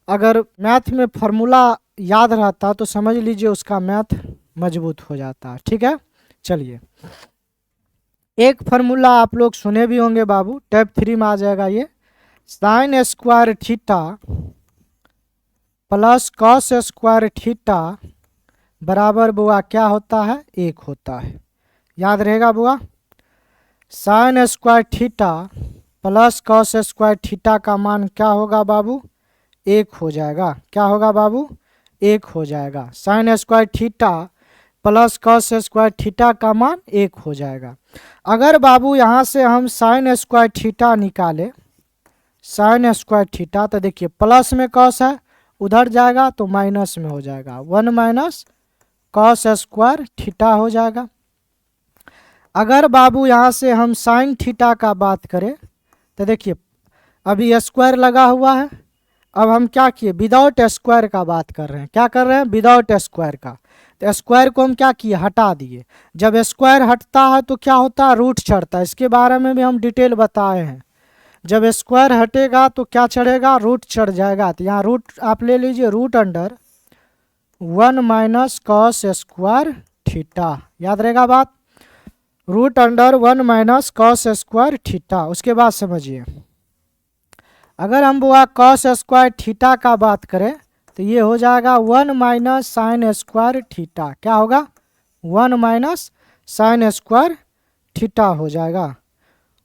अगर मैथ में फार्मूला याद रहता तो समझ लीजिए उसका मैथ मजबूत हो जाता। ठीक है। चलिए एक फार्मूला आप लोग सुने भी होंगे बाबू, टैप 3 में आ जाएगा ये, sign square theta plus cos square theta बराबर बुआ क्या होता है? 1 होता है। याद रहेगा बुआ? Sign square theta plus cos square theta का मान क्या होगा बाबू? 1 हो जाएगा। क्या होगा बाबू? 1 हो जाएगा। Sign square theta plus cos square theta का मान 1 हो जाएगा। अगर बाबू यहाँ से हम साइन स्क्वायर थीटा निकाले, साइन स्क्वायर थीटा, तो देखिए प्लस में कॉस है उधर जाएगा तो माइनस में हो जाएगा, 1 माइनस कॉस स्क्वायर थीटा हो जाएगा। अगर बाबू यहाँ से हम साइन थीटा का बात करें तो देखिए अभी स्क्वायर लगा हुआ है। अब हम क्या किए? विदाउट स्क्वायर का बात कर रहे हैं। क्या कर रहे हैं? विदाउट स्क्वायर का। तो स्क्वायर को हम क्या किए? हटा दिए। जब स्क्वायर हटता है तो क्या होता है? रूट चढ़ता है। इसके बारे में भी हम डिटेल बताए हैं। जब स्क्वायर हटेगा तो क्या चढ़ेगा? रूट चढ़ जाएगा। तो यहाँ रूट आप ले लीजिए, root under 1 minus cos square theta. याद रहेगा बात? Root under 1 minus cos square theta. उसके बाद समझिए, अगर हम बुआ कॉस स्क्वायर थीटा का बात करें तो ये हो जाएगा 1 माइनस साइन स्क्वायर थीटा। क्या होगा? 1 माइनस साइन स्क्वायर थीटा हो जाएगा।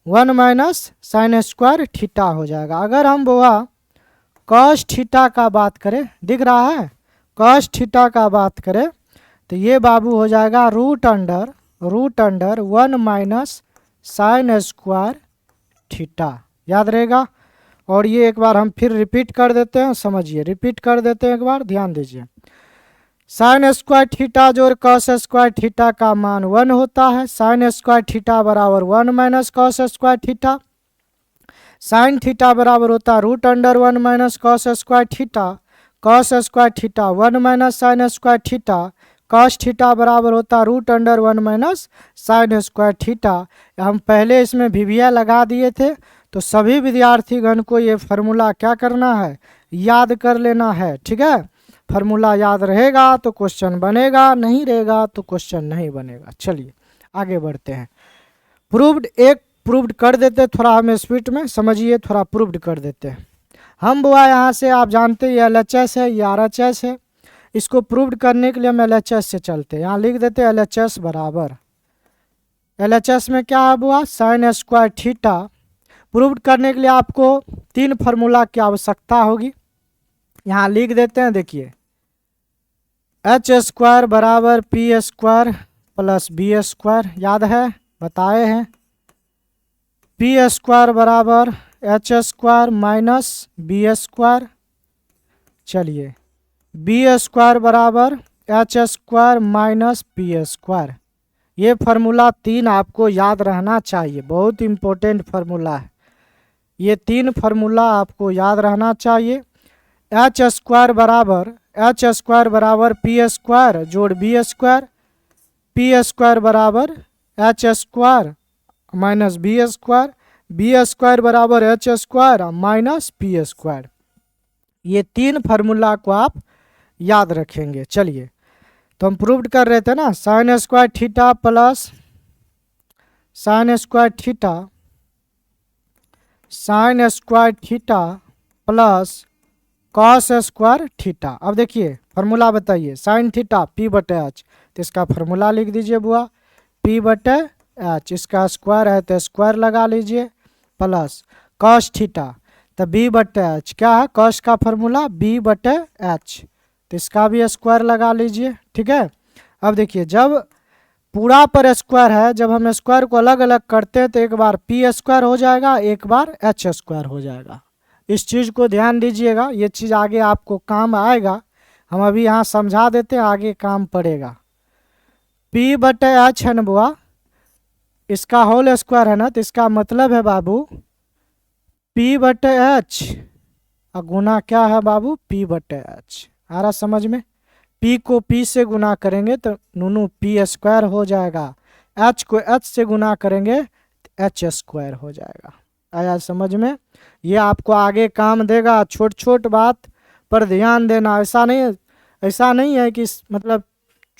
1 माइनस साइन स्क्वायर थीटा हो जाएगा। अगर हम बुआ कॉस थीटा का बात करें, दिख रहा है, कॉस थीटा का बात करें तो ये बाबू हो जाएगा root under 1 minus sine square theta. याद रहेगा। और ये एक बार हम फिर रिपीट कर देते हैं, समझिए, रिपीट कर देते हैं एक बार, ध्यान दीजिए। साइन स्क्वायर थीटा जोड़ कॉस स्क्वायर थीटा का मान 1 होता है। साइन स्क्वायर थीटा बराबर 1 minus cos square theta. Sine theta बराबर होता है root under 1 minus cos square theta. Cos square theta 1 minus sine square theta. Cos theta बराबर होता है root under 1 minus sine square theta. हम पहले इसमें भिविया लगा दिए थे, तो सभी विद्यार्थीगण को ये फार्मूला क्या करना है? याद कर लेना है। ठीक है, फार्मूला याद रहेगा तो क्वेश्चन बनेगा, नहीं रहेगा तो क्वेश्चन नहीं बनेगा। चलिए आगे बढ़ते हैं। प्रूव्ड, एक प्रूव्ड कर देते, थोड़ा हम स्पीड में समझिए, थोड़ा प्रूव्ड कर देते हैं हम बुआ। यहाँ से आप जानते हैं ये LHS है, ये RHS है। इसको प्रूव्ड करने के लिए हम LHS से चलते हैं। यहाँ लिख देते हैं LHS बराबर, LHS में क्या है बुआ? Sign square theta. प्रूव्ड करने के लिए आपको 3 फार्मूला की आवश्यकता होगी। यहाँ लिख देते हैं, देखिए, एच स्क्वायर बराबर P square plus B square, याद है, बताए हैं। पी स्क्वायर बराबर H square minus B square. चलिए, बी स्क्वायर बराबर H square minus P square. ये फार्मूला 3 आपको याद रहना चाहिए, बहुत इम्पोर्टेंट फार्मूला है। ये 3 फार्मूला आपको याद रहना चाहिए। एच स्क्वायर बराबर पी स्क्वायर जोड़ बी स्क्वायर। पी स्क्वायर बराबर H square minus B square. B square बराबर H square minus P square. ये 3 फार्मूला को आप याद रखेंगे। चलिए, तो हम प्रूव्ड कर रहे थे ना, sign square theta plus sign square theta plus cos square theta. अब देखिए फार्मूला बताइए, साइन थीटा पी बटे एच, तो इसका फार्मूला लिख दीजिए बुआ, पी बटे एच। इसका स्क्वायर है तो स्क्वायर लगा लीजिए, प्लस कॉस थीटा तो बी बटे एच। क्या है कॉस का फार्मूला? बी बटे एच, तो इसका भी स्क्वायर लगा लीजिए। ठीक है, अब देखिए, जब पूरा पर स्क्वायर है, जब हम स्क्वायर को अलग अलग करते हैं तो एक बार पी स्क्वायर हो जाएगा, एक बार एच स्क्वायर हो जाएगा। इस चीज़ को ध्यान दीजिएगा, ये चीज़ आगे आपको काम आएगा। हम अभी यहाँ समझा देते हैं, आगे काम पड़ेगा। पी बटे एच है ना बुआ, इसका होल स्क्वायर है ना, तो इसका मतलब है बाबू पी बटे एच और गुना क्या है बाबू? पी बटे एच। आ रहा समझ में? पी को पी से गुना करेंगे तो नूनू पी स्क्वायर हो जाएगा, एच को एच से गुना करेंगे तो एच स्क्वायर हो जाएगा। आया समझ में? ये आपको आगे काम देगा। छोट छोट बात पर ध्यान देना, ऐसा नहीं है कि मतलब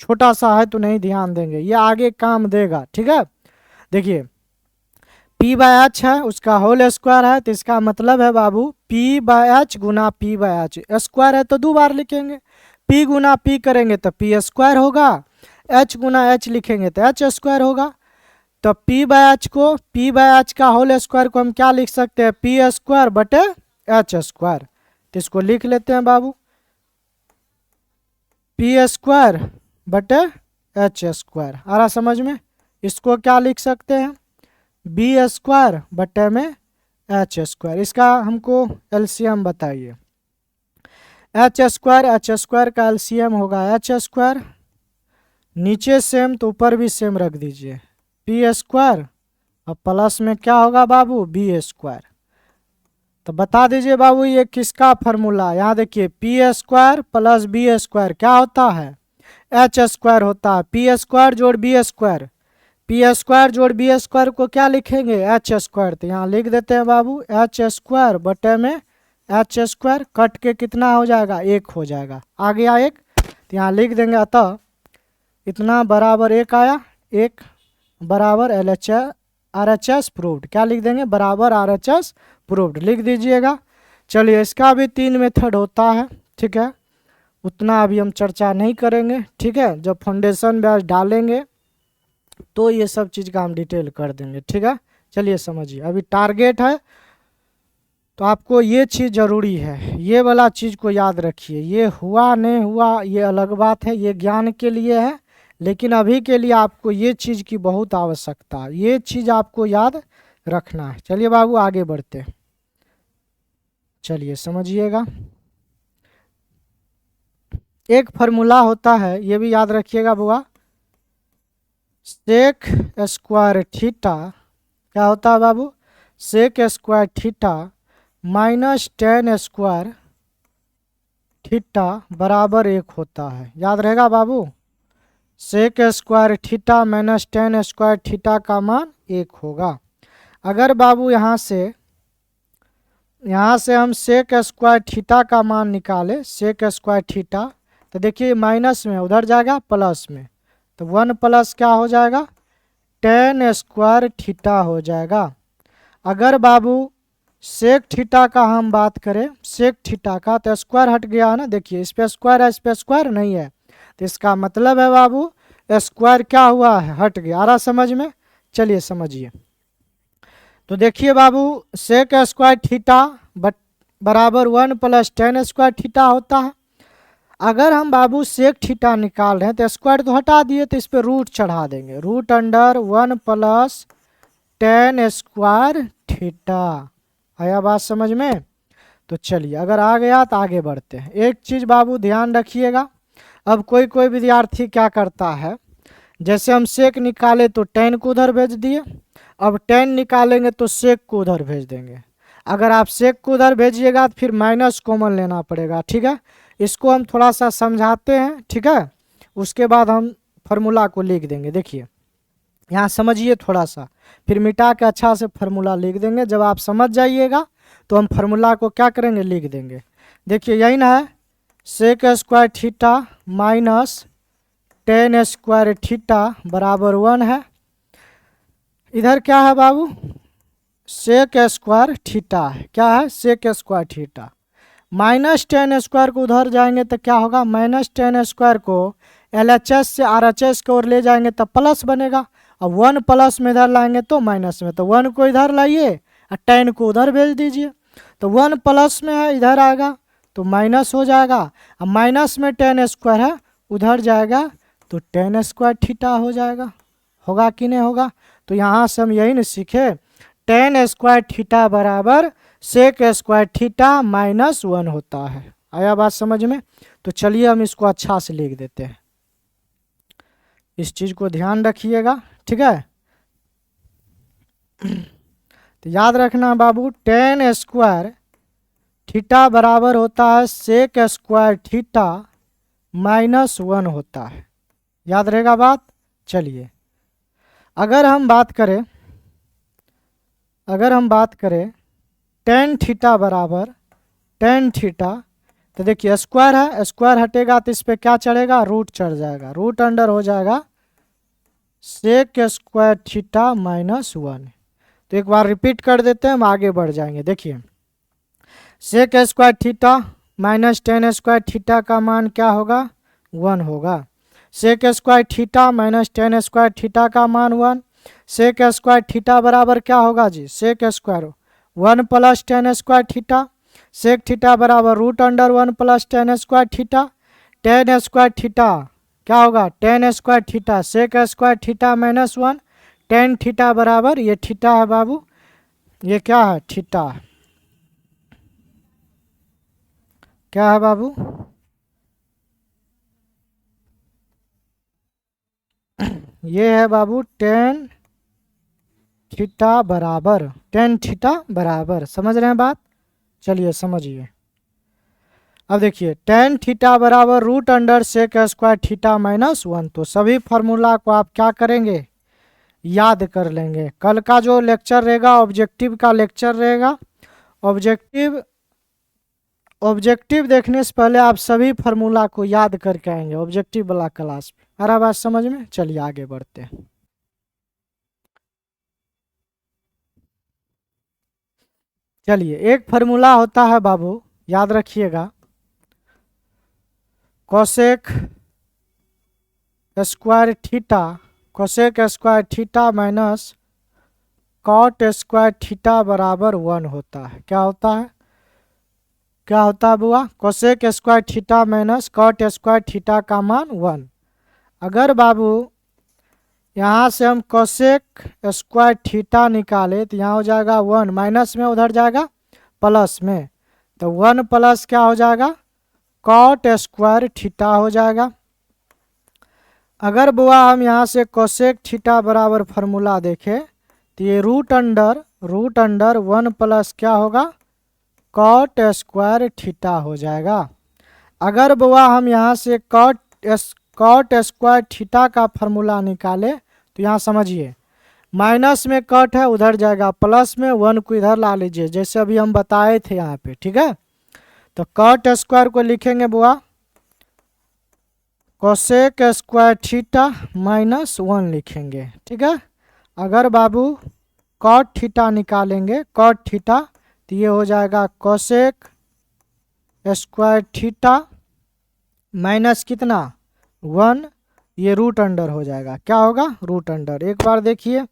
छोटा सा है तो नहीं ध्यान देंगे, ये आगे काम देगा। ठीक है, देखिए, पी बाय एच है, उसका होल स्क्वायर है, तो इसका मतलब है बाबू पी बाय एच गुना पी बाय एच। स्क्वायर है तो 2 बार लिखेंगे, पी गुना पी करेंगे तो पी स्क्वायर होगा, एच गुना एच लिखेंगे तो एच स्क्वायर होगा। तो पी बाय एच को, पी बाय एच का होल स्क्वायर को हम क्या लिख सकते हैं? पी स्क्वायर बटे एच स्क्वायर। तो इसको लिख लेते हैं बाबू, पी स्क्वायर बटे एच स्क्वायर। आ रहा समझ में? इसको क्या लिख सकते हैं? बी स्क्वायर बटे में एच स्क्वायर। इसका हमको एलसीएम बताइए। एच स्क्वायर का एलसीएम होगा एच स्क्वायर, नीचे सेम तो ऊपर भी सेम रख दीजिए, पी स्क्वायर और प्लस में क्या होगा बाबू? B square. तो बता दीजिए बाबू ये किसका फार्मूला? यहाँ देखिए, P square plus B square क्या होता है? एच स्क्वायर होता है। पी स्क्वायर जोड़ बी स्क्वायर, पी स्क्वायर जोड़ बी स्क्वायर को क्या लिखेंगे? H square. तो यहाँ लिख देते हैं बाबू एच स्क्वायर बटे में एच स्क्वायर, कट के कितना हो जाएगा? 1 हो जाएगा। आ गया 1, तो यहाँ लिख देंगे, अतः इतना बराबर 1 आया, 1 बराबर RHS प्रूव्ड। क्या लिख देंगे? बराबर RHS प्रूव्ड लिख दीजिएगा। चलिए, इसका भी 3 मेथड होता है। ठीक है, उतना अभी हम चर्चा नहीं करेंगे, ठीक है। जब फाउंडेशन ब्याज डालेंगे तो ये सब चीज़ का हम डिटेल कर देंगे, ठीक है। चलिए समझिए, अभी टारगेट है तो आपको ये चीज़ ज़रूरी है, ये वाला चीज़ को याद रखिए। ये हुआ नहीं हुआ ये अलग बात है, ये ज्ञान के लिए है, लेकिन अभी के लिए आपको ये चीज़ की बहुत आवश्यकता है, ये चीज़ आपको याद रखना है। चलिए बाबू आगे बढ़ते हैं, चलिए समझिएगा। एक फार्मूला होता है, ये भी याद रखिएगा बुआ, सेक स्क्वायर थीटा, क्या होता है बाबू, sec square theta minus tan square theta बराबर 1 होता है। याद रहेगा बाबू, sec square theta minus tan square theta का मान 1 होगा। अगर बाबू यहाँ से हम सेक स्क्वायर थीटा का मान निकाले, सेक स्क्वायर थीटा, तो देखिए माइनस में उधर जाएगा प्लस में, तो 1 प्लस क्या हो जाएगा, टेन स्क्वायर थीटा हो जाएगा। अगर बाबू सेक थीटा का हम बात करें, सेक थीटा का, तो स्क्वायर हट गया है ना, देखिए इस पे स्क्वायर है इस पे स्क्वायर नहीं है, तो इसका मतलब है बाबू स्क्वायर क्या हुआ है, हट गया। आ रहा समझ में, चलिए समझिए। तो देखिए बाबू सेक स्क्वायर थीटा बराबर 1 प्लस टेन स्क्वायर थीटा होता है। अगर हम बाबू सेक थीटा निकाल रहे हैं तो स्क्वायर तो हटा दिए, तो इस पर रूट चढ़ा देंगे, root under 1 plus tan square theta. आया बात समझ में। तो चलिए अगर आ गया तो आगे बढ़ते हैं। एक चीज़ बाबू ध्यान रखिएगा, अब कोई विद्यार्थी क्या करता है, जैसे हम सेक निकाले तो टेन को उधर भेज दिए, अब टेन निकालेंगे तो सेक को उधर भेज देंगे। अगर आप सेक को उधर भेजिएगा तो फिर माइनस कॉमन लेना पड़ेगा, ठीक है। इसको हम थोड़ा सा समझाते हैं, ठीक है, उसके बाद हम फार्मूला को लिख देंगे। देखिए यहाँ समझिए थोड़ा सा, फिर मिटा के अच्छा से फार्मूला लिख देंगे। जब आप समझ जाइएगा तो हम फार्मूला को क्या करेंगे, लिख देंगे। देखिए यही ना है, sec square theta minus tan square theta बराबर 1 है। इधर क्या है बाबू, सेक स्क्वायर थीटा है, क्या है, sec square theta minus tan square को उधर जाएंगे तो क्या होगा, माइनस टेन स्क्वायर को LHS से RHS की ओर ले जाएंगे तो प्लस बनेगा, अब 1 प्लस में इधर लाएंगे तो माइनस में, तो 1 को इधर लाइए और टेन को उधर भेज दीजिए, तो 1 प्लस में है इधर आएगा तो माइनस हो जाएगा, अब माइनस में टेन स्क्वायर है उधर जाएगा तो टेन स्क्वायर थीटा हो जाएगा। होगा कि नहीं होगा। तो यहाँ से हम यही न सीखे, टेन स्क्वायर थीटा बराबर सेक स्क्वायर थीटा माइनस 1 होता है। आया बात समझ में। तो चलिए हम इसको अच्छा से लिख देते हैं, इस चीज़ को ध्यान रखिएगा, ठीक है। तो याद रखना बाबू, टेन स्क्वायर थीटा बराबर होता है सेक स्क्वायर थीटा माइनस 1 होता है। याद रहेगा बात। चलिए अगर हम बात करें टेन थीटा बराबर टेन थीटा, तो देखिए स्क्वायर है, स्क्वायर हटेगा तो इस पर क्या चढ़ेगा, रूट चढ़ जाएगा, रूट अंडर हो जाएगा सेक स्क्वायर थीटा माइनस 1। तो एक बार रिपीट कर देते हैं, हम आगे बढ़ जाएंगे। देखिए sec square theta minus tan square theta का मान क्या होगा, 1 होगा। Sec square theta minus tan square theta का मान 1। सेक स्क्वायर थीटा बराबर क्या होगा जी, sec square 1 plus tan square theta, sec theta बराबर root under 1 plus tan square theta. Tan square theta क्या होगा, tan square theta sec square theta minus 1, tan theta बराबर ये थीटा है बाबू, ये क्या है, थीटा क्या है बाबू, ये है बाबू टेन थीटा बराबर, समझ रहे हैं बात। चलिए समझिए, अब देखिए टेन थीटा बराबर root under sec square theta minus 1। तो सभी फार्मूला को आप क्या करेंगे, याद कर लेंगे। कल का जो लेक्चर रहेगा ऑब्जेक्टिव का लेक्चर रहेगा, ऑब्जेक्टिव देखने से पहले आप सभी फार्मूला को याद करके आएंगे ऑब्जेक्टिव वाला क्लास में। आ रहा बात समझ में। चलिए आगे बढ़ते हैं। चलिए एक फार्मूला होता है बाबू, याद रखिएगा, cosec square theta, cosec square theta minus cot square theta बराबर 1 होता है। क्या होता है, क्या होता है बुआ? Cosec square theta minus cot square theta का मान 1। अगर बाबू यहाँ से हम कोसेक स्क्वायर थीटा निकाले तो यहाँ हो जाएगा 1, माइनस में उधर जाएगा प्लस में, तो 1 प्लस क्या हो जाएगा, कॉट स्क्वायर थीटा हो जाएगा। अगर बुआ हम यहाँ से कोसेक थीटा बराबर फार्मूला देखें तो ये रूट अंडर 1 प्लस क्या होगा, कॉट स्क्वायर थीटा हो जाएगा। अगर बुआ हम यहाँ से कॉट स्क्वायर थीटा का फार्मूला निकाले तो यहाँ समझिए माइनस में कट है उधर जाएगा, प्लस में 1 को इधर ला लीजिए जैसे अभी हम बताए थे यहाँ पे, ठीक है। तो कॉट स्क्वायर को लिखेंगे बुआ कोसेक स्क्वायर थीटा माइनस 1 लिखेंगे, ठीक है। अगर बाबू कॉट थीटा निकालेंगे, कॉट थीटा, तो ये हो जाएगा कोसेक स्क्वायर थीटा माइनस कितना 1, ये रूट अंडर हो जाएगा। क्या होगा, रूट अंडर। एक बार देखिए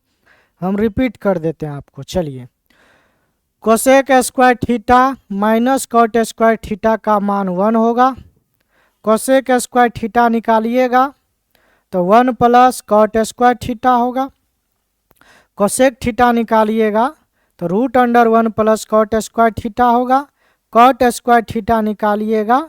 हम रिपीट कर देते हैं आपको, चलिए। Cosec square theta minus cot square theta का मान 1 होगा। कोसेक स्क्वायर थीटा निकालिएगा तो 1 प्लस कॉट स्क्वायर थीटा होगा। कोसेक थीटा निकालिएगा तो root under 1 plus cot square theta होगा। कॉट स्क्वायर थीटा निकालिएगा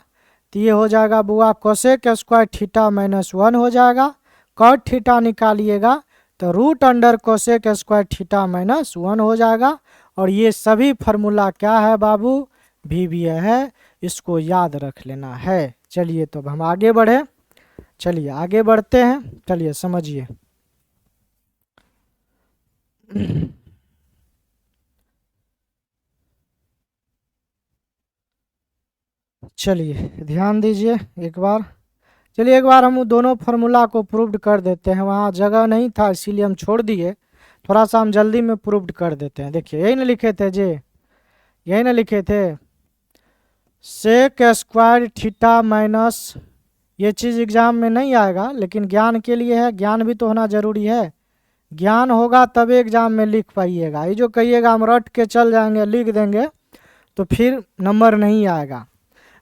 तो ये हो जाएगा बुआ कोसेक स्क्वायर थीटा माइनस 1 हो जाएगा। कॉट थीटा निकालिएगा तो root under cosec square theta minus 1 हो जाएगा। और ये सभी फार्मूला क्या है बाबू, VBA है, इसको याद रख लेना है। चलिए तो अब हम आगे बढ़े, चलिए आगे बढ़ते हैं, चलिए समझिए। चलिए ध्यान दीजिए एक बार, चलिए एक बार हम दोनों फार्मूला को प्रूव्ड कर देते हैं। वहाँ जगह नहीं था इसीलिए हम छोड़ दिए, थोड़ा सा हम जल्दी में प्रूव्ड कर देते हैं। देखिए यही ना लिखे थे जी, यही ना लिखे थे सेक स्क्वायर थीटा माइनस, ये चीज़ एग्जाम में नहीं आएगा लेकिन ज्ञान के लिए है, ज्ञान भी तो होना ज़रूरी है। ज्ञान होगा तब एग्जाम में लिख पाइएगा। ये जो कहिएगा हम रट के चल जाएंगे लिख देंगे तो फिर नंबर नहीं आएगा।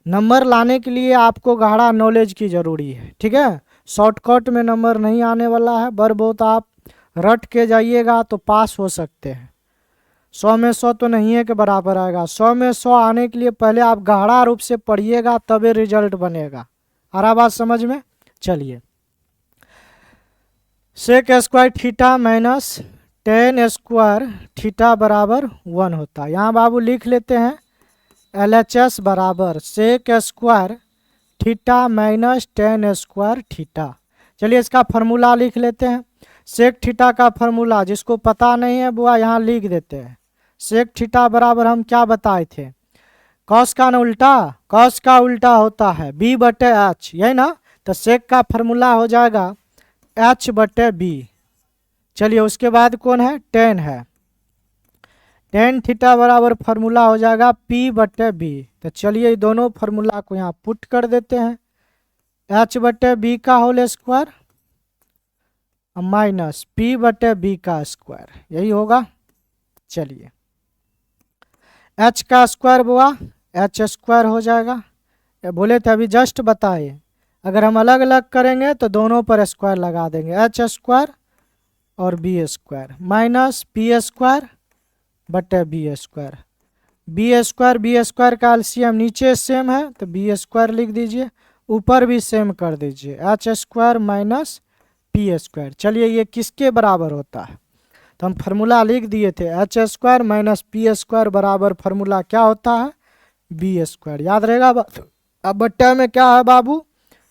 नंबर लाने के लिए आपको गहरा नॉलेज की ज़रूरी है, ठीक है। शॉर्टकट में नंबर नहीं आने वाला है, बर बहुत आप रट के जाइएगा तो पास हो सकते हैं। 100 में 100 तो नहीं है कि बराबर आएगा। 100 में 100 आने के लिए पहले आप गहरा रूप से पढ़िएगा तभी रिजल्ट बनेगा। आ रहा बात समझ में? चलिए sec square theta minus tan square theta बराबर 1 होता है। यहाँ बाबू लिख लेते हैं LHS बराबर sec square theta minus tan square theta. चलिए इसका फार्मूला लिख लेते हैं। सेक थीटा का फार्मूला जिसको पता नहीं है बुआ यहाँ लिख देते हैं। सेक थीटा बराबर हम क्या बताए थे, कॉस का ना उल्टा, कॉस का उल्टा होता है B/H, यही ना। तो सेक का फार्मूला हो जाएगा H/B। चलिए उसके बाद कौन है, टेन है। टेन थीटा बराबर फार्मूला हो जाएगा P/B। तो चलिए दोनों फार्मूला को यहाँ पुट कर देते हैं। H/B का होल स्क्वायर माइनस P/B का स्क्वायर, यही होगा। चलिए H का स्क्वायर बुआ H स्क्वायर हो जाएगा। ये बोले थे अभी जस्ट बताए, अगर हम अलग अलग करेंगे तो दोनों पर स्क्वायर लगा देंगे, H स्क्वायर और B square minus P square बटे B स्क्वायर। B स्क्वायर का एलसीएम नीचे सेम है तो B स्क्वायर लिख दीजिए, ऊपर भी सेम कर दीजिए H square minus P square. चलिए ये किसके बराबर होता है, तो हम फार्मूला लिख दिए थे H square minus P square बराबर फार्मूला क्या होता है, B स्क्वायर। याद रहेगा। अब बट्टे में क्या है बाबू,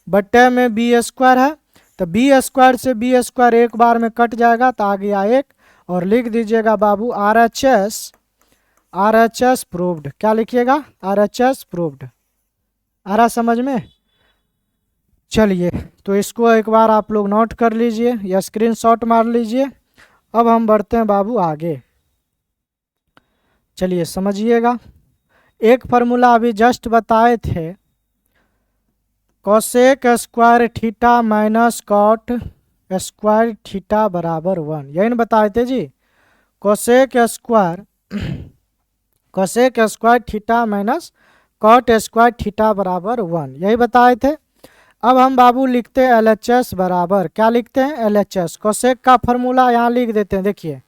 बट्टे में B स्क्वायर है तो B स्क्वायर से B स्क्वायर एक बार में कट जाएगा तो आ गया 1, और लिख दीजिएगा बाबू RHS प्रूव्ड। क्या लिखिएगा, RHS प्रूव्ड। आ रहा समझ में? चलिए तो इसको एक बार आप लोग नोट कर लीजिए या स्क्रीनशॉट मार लीजिए। अब हम बढ़ते हैं बाबू आगे, चलिए समझिएगा। एक फार्मूला अभी जस्ट बताए थे cosec square theta minus cot square theta बराबर 1, यही ना बताए थे जी। Cosec square theta minus cot square theta बराबर 1, यही बताए थे। अब हम बाबू लिखते हैं LHS बराबर, क्या लिखते हैं LHS, कोसेक का फॉर्मूला यहाँ लिख देते हैं। देखिए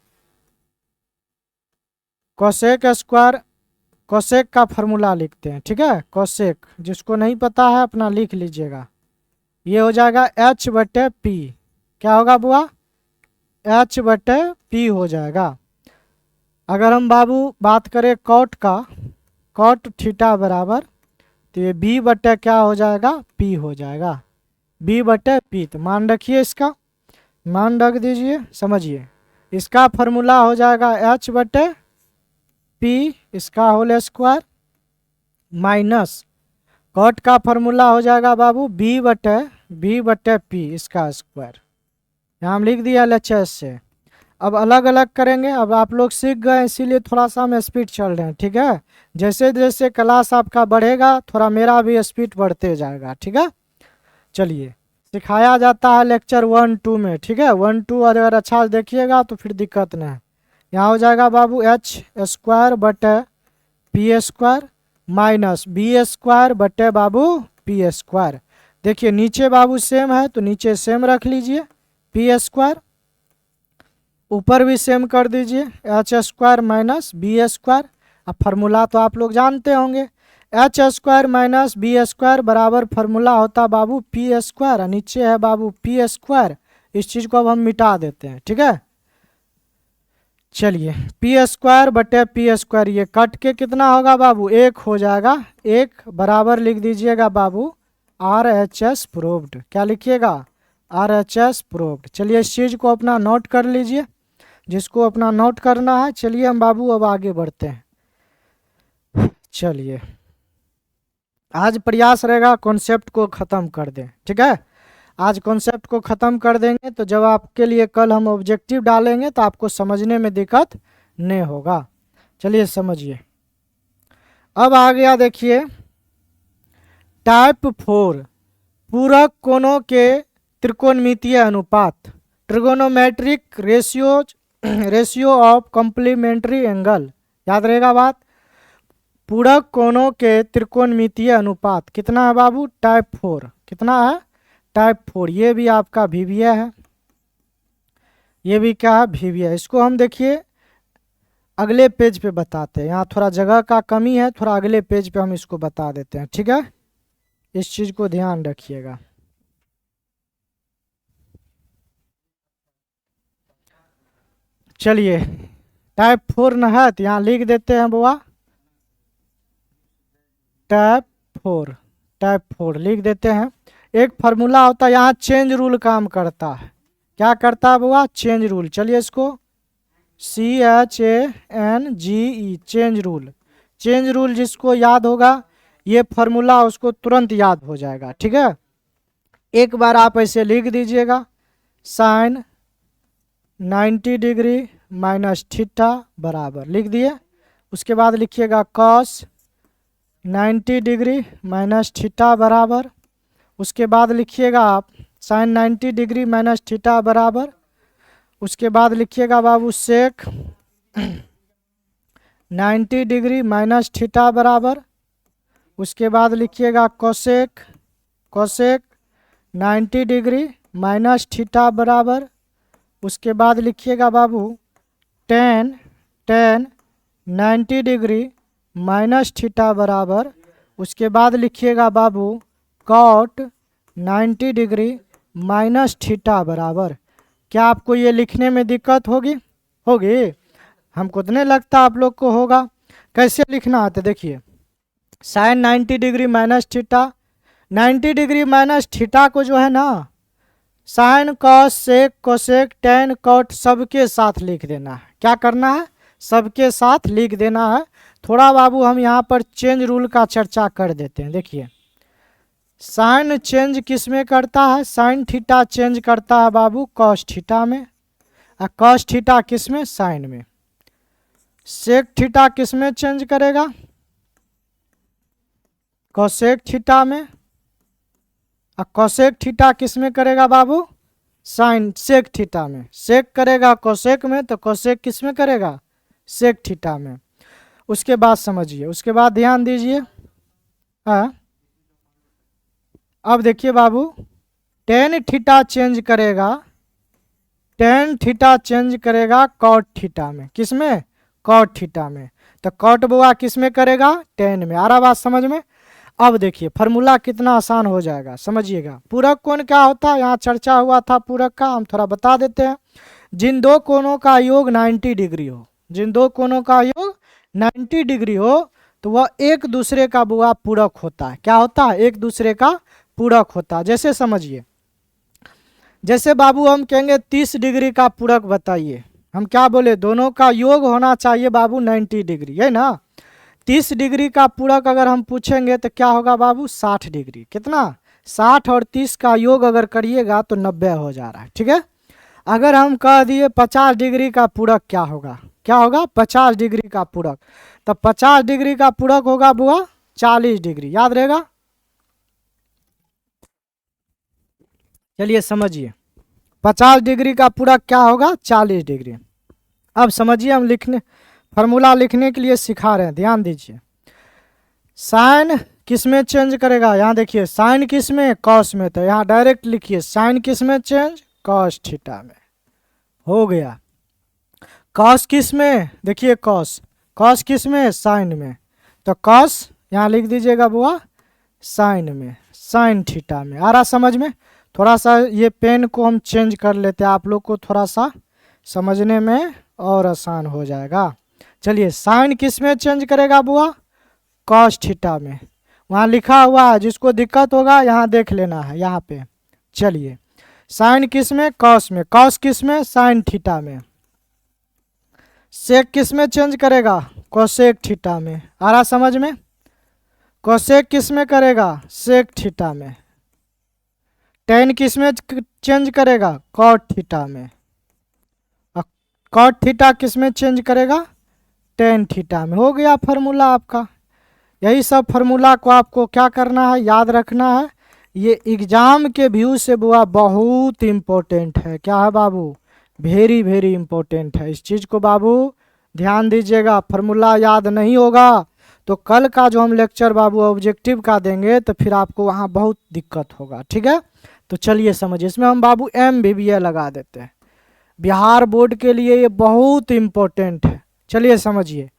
कोसेक का फॉर्मूला लिखते हैं, ठीक है। कोसेक जिसको नहीं पता है अपना लिख लीजिएगा। ये हो जाएगा H/P, क्या होगा बुआ, H/P हो जाएगा। अगर हम बाबू बात करें कॉट का, कॉट थीटा बराबर, तो ये B/ क्या हो जाएगा, P हो जाएगा, B/P। तो मान रखिए, इसका मान रख दीजिए, समझिए। इसका फॉर्मूला हो जाएगा H/P इसका होल स्क्वायर माइनस कॉट का फॉर्मूला हो जाएगा बाबू B/P इसका स्क्वायर। यहाँ हम लिख दिया LHS से। अब अलग अलग करेंगे। अब आप लोग सीख गए, इसीलिए थोड़ा सा हम स्पीड चल रहे हैं, ठीक है। जैसे जैसे क्लास आपका बढ़ेगा थोड़ा मेरा भी स्पीड बढ़ते जाएगा, ठीक है। चलिए, सिखाया जाता है लेक्चर 1, 2 में, ठीक है। 1, 2 अगर अच्छा से देखिएगा तो फिर दिक्कत नहीं है। यहाँ हो जाएगा बाबू H²/P² माइनस B² बाबू P²। देखिए नीचे बाबू सेम है तो नीचे सेम रख लीजिए, P², ऊपर भी सेम कर दीजिए, H² माइनस B²। अब फार्मूला तो आप लोग जानते होंगे, H² माइनस B² बराबर फार्मूला होता बाबू P², नीचे है बाबू P²। इस चीज़ को अब हम मिटा देते हैं, ठीक है। चलिए P²/P², ये कट के कितना होगा बाबू, 1 हो जाएगा। 1 बराबर लिख दीजिएगा बाबू RHS प्रूव्ड, क्या लिखिएगा, RHS प्रूव्ड। चलिए इस चीज़ को अपना नोट कर लीजिए, जिसको अपना नोट करना है। चलिए हम बाबू अब आगे बढ़ते हैं। चलिए आज प्रयास रहेगा कॉन्सेप्ट को ख़त्म कर दें, ठीक है। आज कॉन्सेप्ट को ख़त्म कर देंगे तो जब आपके लिए कल हम ऑब्जेक्टिव डालेंगे तो आपको समझने में दिक्कत नहीं होगा। चलिए समझिए। अब आ गया देखिए टाइप 4, पूरक कोणों के त्रिकोणमितीय अनुपात, trigonometric ratio of complementary angle. याद रहेगा बात, पूरक कोणों के त्रिकोणमितीय अनुपात कितना है बाबू, टाइप 4, कितना है, टाइप 4। ये भी आपका VBA है, ये भी क्या है, VBA। इसको हम देखिए अगले पेज पे बताते हैं, यहाँ थोड़ा जगह का कमी है, थोड़ा अगले पेज पे हम इसको बता देते हैं, ठीक है। इस चीज़ को ध्यान रखिएगा। चलिए टाइप 4 न है तो यहाँ लिख देते हैं बुआ टाइप 4 लिख देते हैं। एक फार्मूला होता है, यहाँ चेंज रूल काम करता है। क्या करता है बुआ, चेंज रूल। चलिए इसको CHANGE, चेंज रूल जिसको याद होगा ये फार्मूला उसको तुरंत याद हो जाएगा, ठीक है। एक बार आप ऐसे लिख दीजिएगा, साइन 90 डिग्री माइनस थीटा बराबर, लिख दिए। उसके बाद लिखिएगा कॉस 90 डिग्री माइनस थीटा बराबर। उसके बाद लिखिएगा आप साइन 90 डिग्री माइनस थीटा बराबर। उसके बाद लिखिएगा बाबू सेक 90 डिग्री माइनस थीटा बराबर। उसके बाद लिखिएगा कोसेक 90 डिग्री माइनस थीटा बराबर। उसके बाद लिखिएगा बाबू टेन 90 डिग्री माइनस थीटा बराबर। उसके बाद लिखिएगा बाबू कॉट 90 डिग्री माइनस थीटा बराबर। क्या आपको ये लिखने में दिक्कत होगी? हमको तो नहीं लगता आप लोग को होगा। कैसे लिखना है तो देखिए, sine 90 degree minus theta, 90 degree minus theta को जो है ना sine cos sec cosec tan cot सबके साथ लिख देना है। क्या करना है? सबके साथ लिख देना है। थोड़ा बाबू हम यहाँ पर चेंज रूल का चर्चा कर देते हैं। देखिए साइन चेंज किस में करता है? साइन थीटा चेंज करता है बाबू कॉस थीटा में, और कॉस थीटा किस में? साइन में। सेक थीटा किस में चेंज करेगा? कोसेक थीटा में। और कोसेक थीटा किस में करेगा बाबू? साइन सेक थीटा में। सेक करेगा कोसेक में तो कोसेक किस में करेगा? सेक थीटा में। उसके बाद समझिए, उसके बाद ध्यान दीजिए। हाँ, अब देखिए बाबू, टेन थीटा चेंज करेगा, टेन थीटा चेंज करेगा कॉट थीटा में। किस में? कॉट थीटा में। तो कॉट बुआ किस में करेगा? टेन में। आ रहा बात समझ में? अब देखिए फॉर्मूला कितना आसान हो जाएगा, समझिएगा। पूरक कोण क्या होता है? यहाँ चर्चा हुआ था पूरक का, हम थोड़ा बता देते हैं। जिन दो कोणों का योग 90 डिग्री हो, जिन दो कोणों का योग 90 डिग्री हो तो वह एक दूसरे का बुआ पूरक होता है। क्या होता है? एक दूसरे का पूरक होता है। जैसे समझिए, जैसे बाबू हम कहेंगे 30 डिग्री का पूरक बताइए, हम क्या बोले? दोनों का योग होना चाहिए बाबू 90 डिग्री, है ना। 30 डिग्री का पूरक अगर हम पूछेंगे तो क्या होगा बाबू? 60 डिग्री। कितना? 60 और 30 का योग अगर करिएगा तो 90 हो जा रहा है, ठीक है। अगर हम कह दिए 50 डिग्री का पूरक क्या होगा? क्या होगा? 50 डिग्री का पूरक। तो 50 डिग्री का पूरक होगा बुआ 40 डिग्री। याद रहेगा? चलिए समझिए, 50 डिग्री का पूरक क्या होगा? 40 डिग्री। अब समझिए, हम फार्मूला लिखने के लिए सिखा रहे हैं, ध्यान दीजिए। साइन किस में चेंज करेगा? यहाँ देखिए, साइन किस में? कॉस में। तो यहाँ डायरेक्ट लिखिए साइन किस में चेंज? कॉस थीटा में। हो गया। कॉस किस में? देखिए कॉस, कॉस किस में? साइन में। तो कॉस यहाँ लिख दीजिएगा बुआ साइन में, साइन थीटा में। आ रहा समझ में? थोड़ा सा ये पेन को हम चेंज कर लेते हैं, आप लोग को थोड़ा सा समझने में और आसान हो जाएगा। चलिए, साइन किस में चेंज करेगा बुआ? कॉस थीटा में। वहाँ लिखा हुआ है, जिसको दिक्कत होगा यहाँ देख लेना है यहाँ पे। चलिए, साइन किस में? कॉस में। कॉस किस में? साइन थीटा में। सेक किस में चेंज करेगा? कोसेक थीटा में। आ रहा समझ में? कोसेक किस में करेगा? सेक थीटा में। टेन किस में चेंज करेगा? कॉट थीटा में। और कॉट थीटा किस में चेंज करेगा? टेन थीटा में। हो गया फार्मूला आपका। यही सब फार्मूला को आपको क्या करना है? याद रखना है। ये एग्जाम के व्यू से बुआ बहुत इम्पोर्टेंट है। क्या है बाबू? वेरी वेरी इम्पोर्टेंट है। इस चीज़ को बाबू ध्यान दीजिएगा। फार्मूला याद नहीं होगा तो कल का जो हम लेक्चर बाबू ऑब्जेक्टिव का देंगे तो फिर आपको वहाँ बहुत दिक्कत होगा, ठीक है। तो चलिए समझिए, इसमें हम बाबू MBBA लगा देते हैं। बिहार बोर्ड के लिए ये बहुत इम्पोर्टेंट है। चलिए समझिए,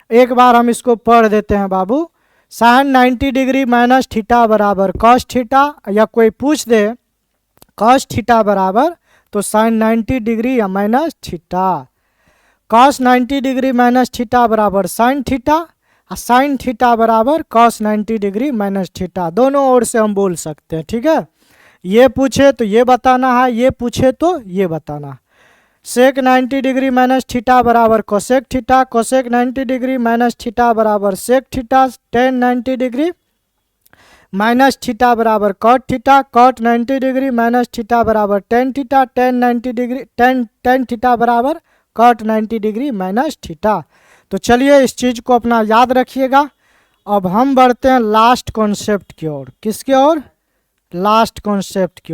एक बार हम इसको पढ़ देते हैं बाबू। साइन 90 डिग्री माइनस थीटा बराबर कॉस थीटा, या कोई पूछ दे कॉस थीटा बराबर तो साइन 90 डिग्री या minus theta. Cos 90 degree minus theta बराबर साइन थीटा, और साइन थीटा बराबर कॉस 90 डिग्री माइनस थीटा। दोनों ओर से हम बोल सकते हैं, ठीक है। ये पूछे तो ये बताना है, ये पूछे तो ये बताना। सेक 90 डिग्री माइनस थीटा बराबर cosec theta, cosec 90 degree minus theta बराबर sec theta, tan 90 degree minus theta बराबर cot theta, cot 90 degree minus theta बराबर tan theta, tan 90 degree tan theta बराबर कॉट 90 डिग्री माइनस थीटा। तो चलिए इस चीज़ को अपना याद रखिएगा। अब हम बढ़ते हैं लास्ट कॉन्सेप्ट की ओर। किसके ओर? लास्ट कॉन्सेप्ट की ओर।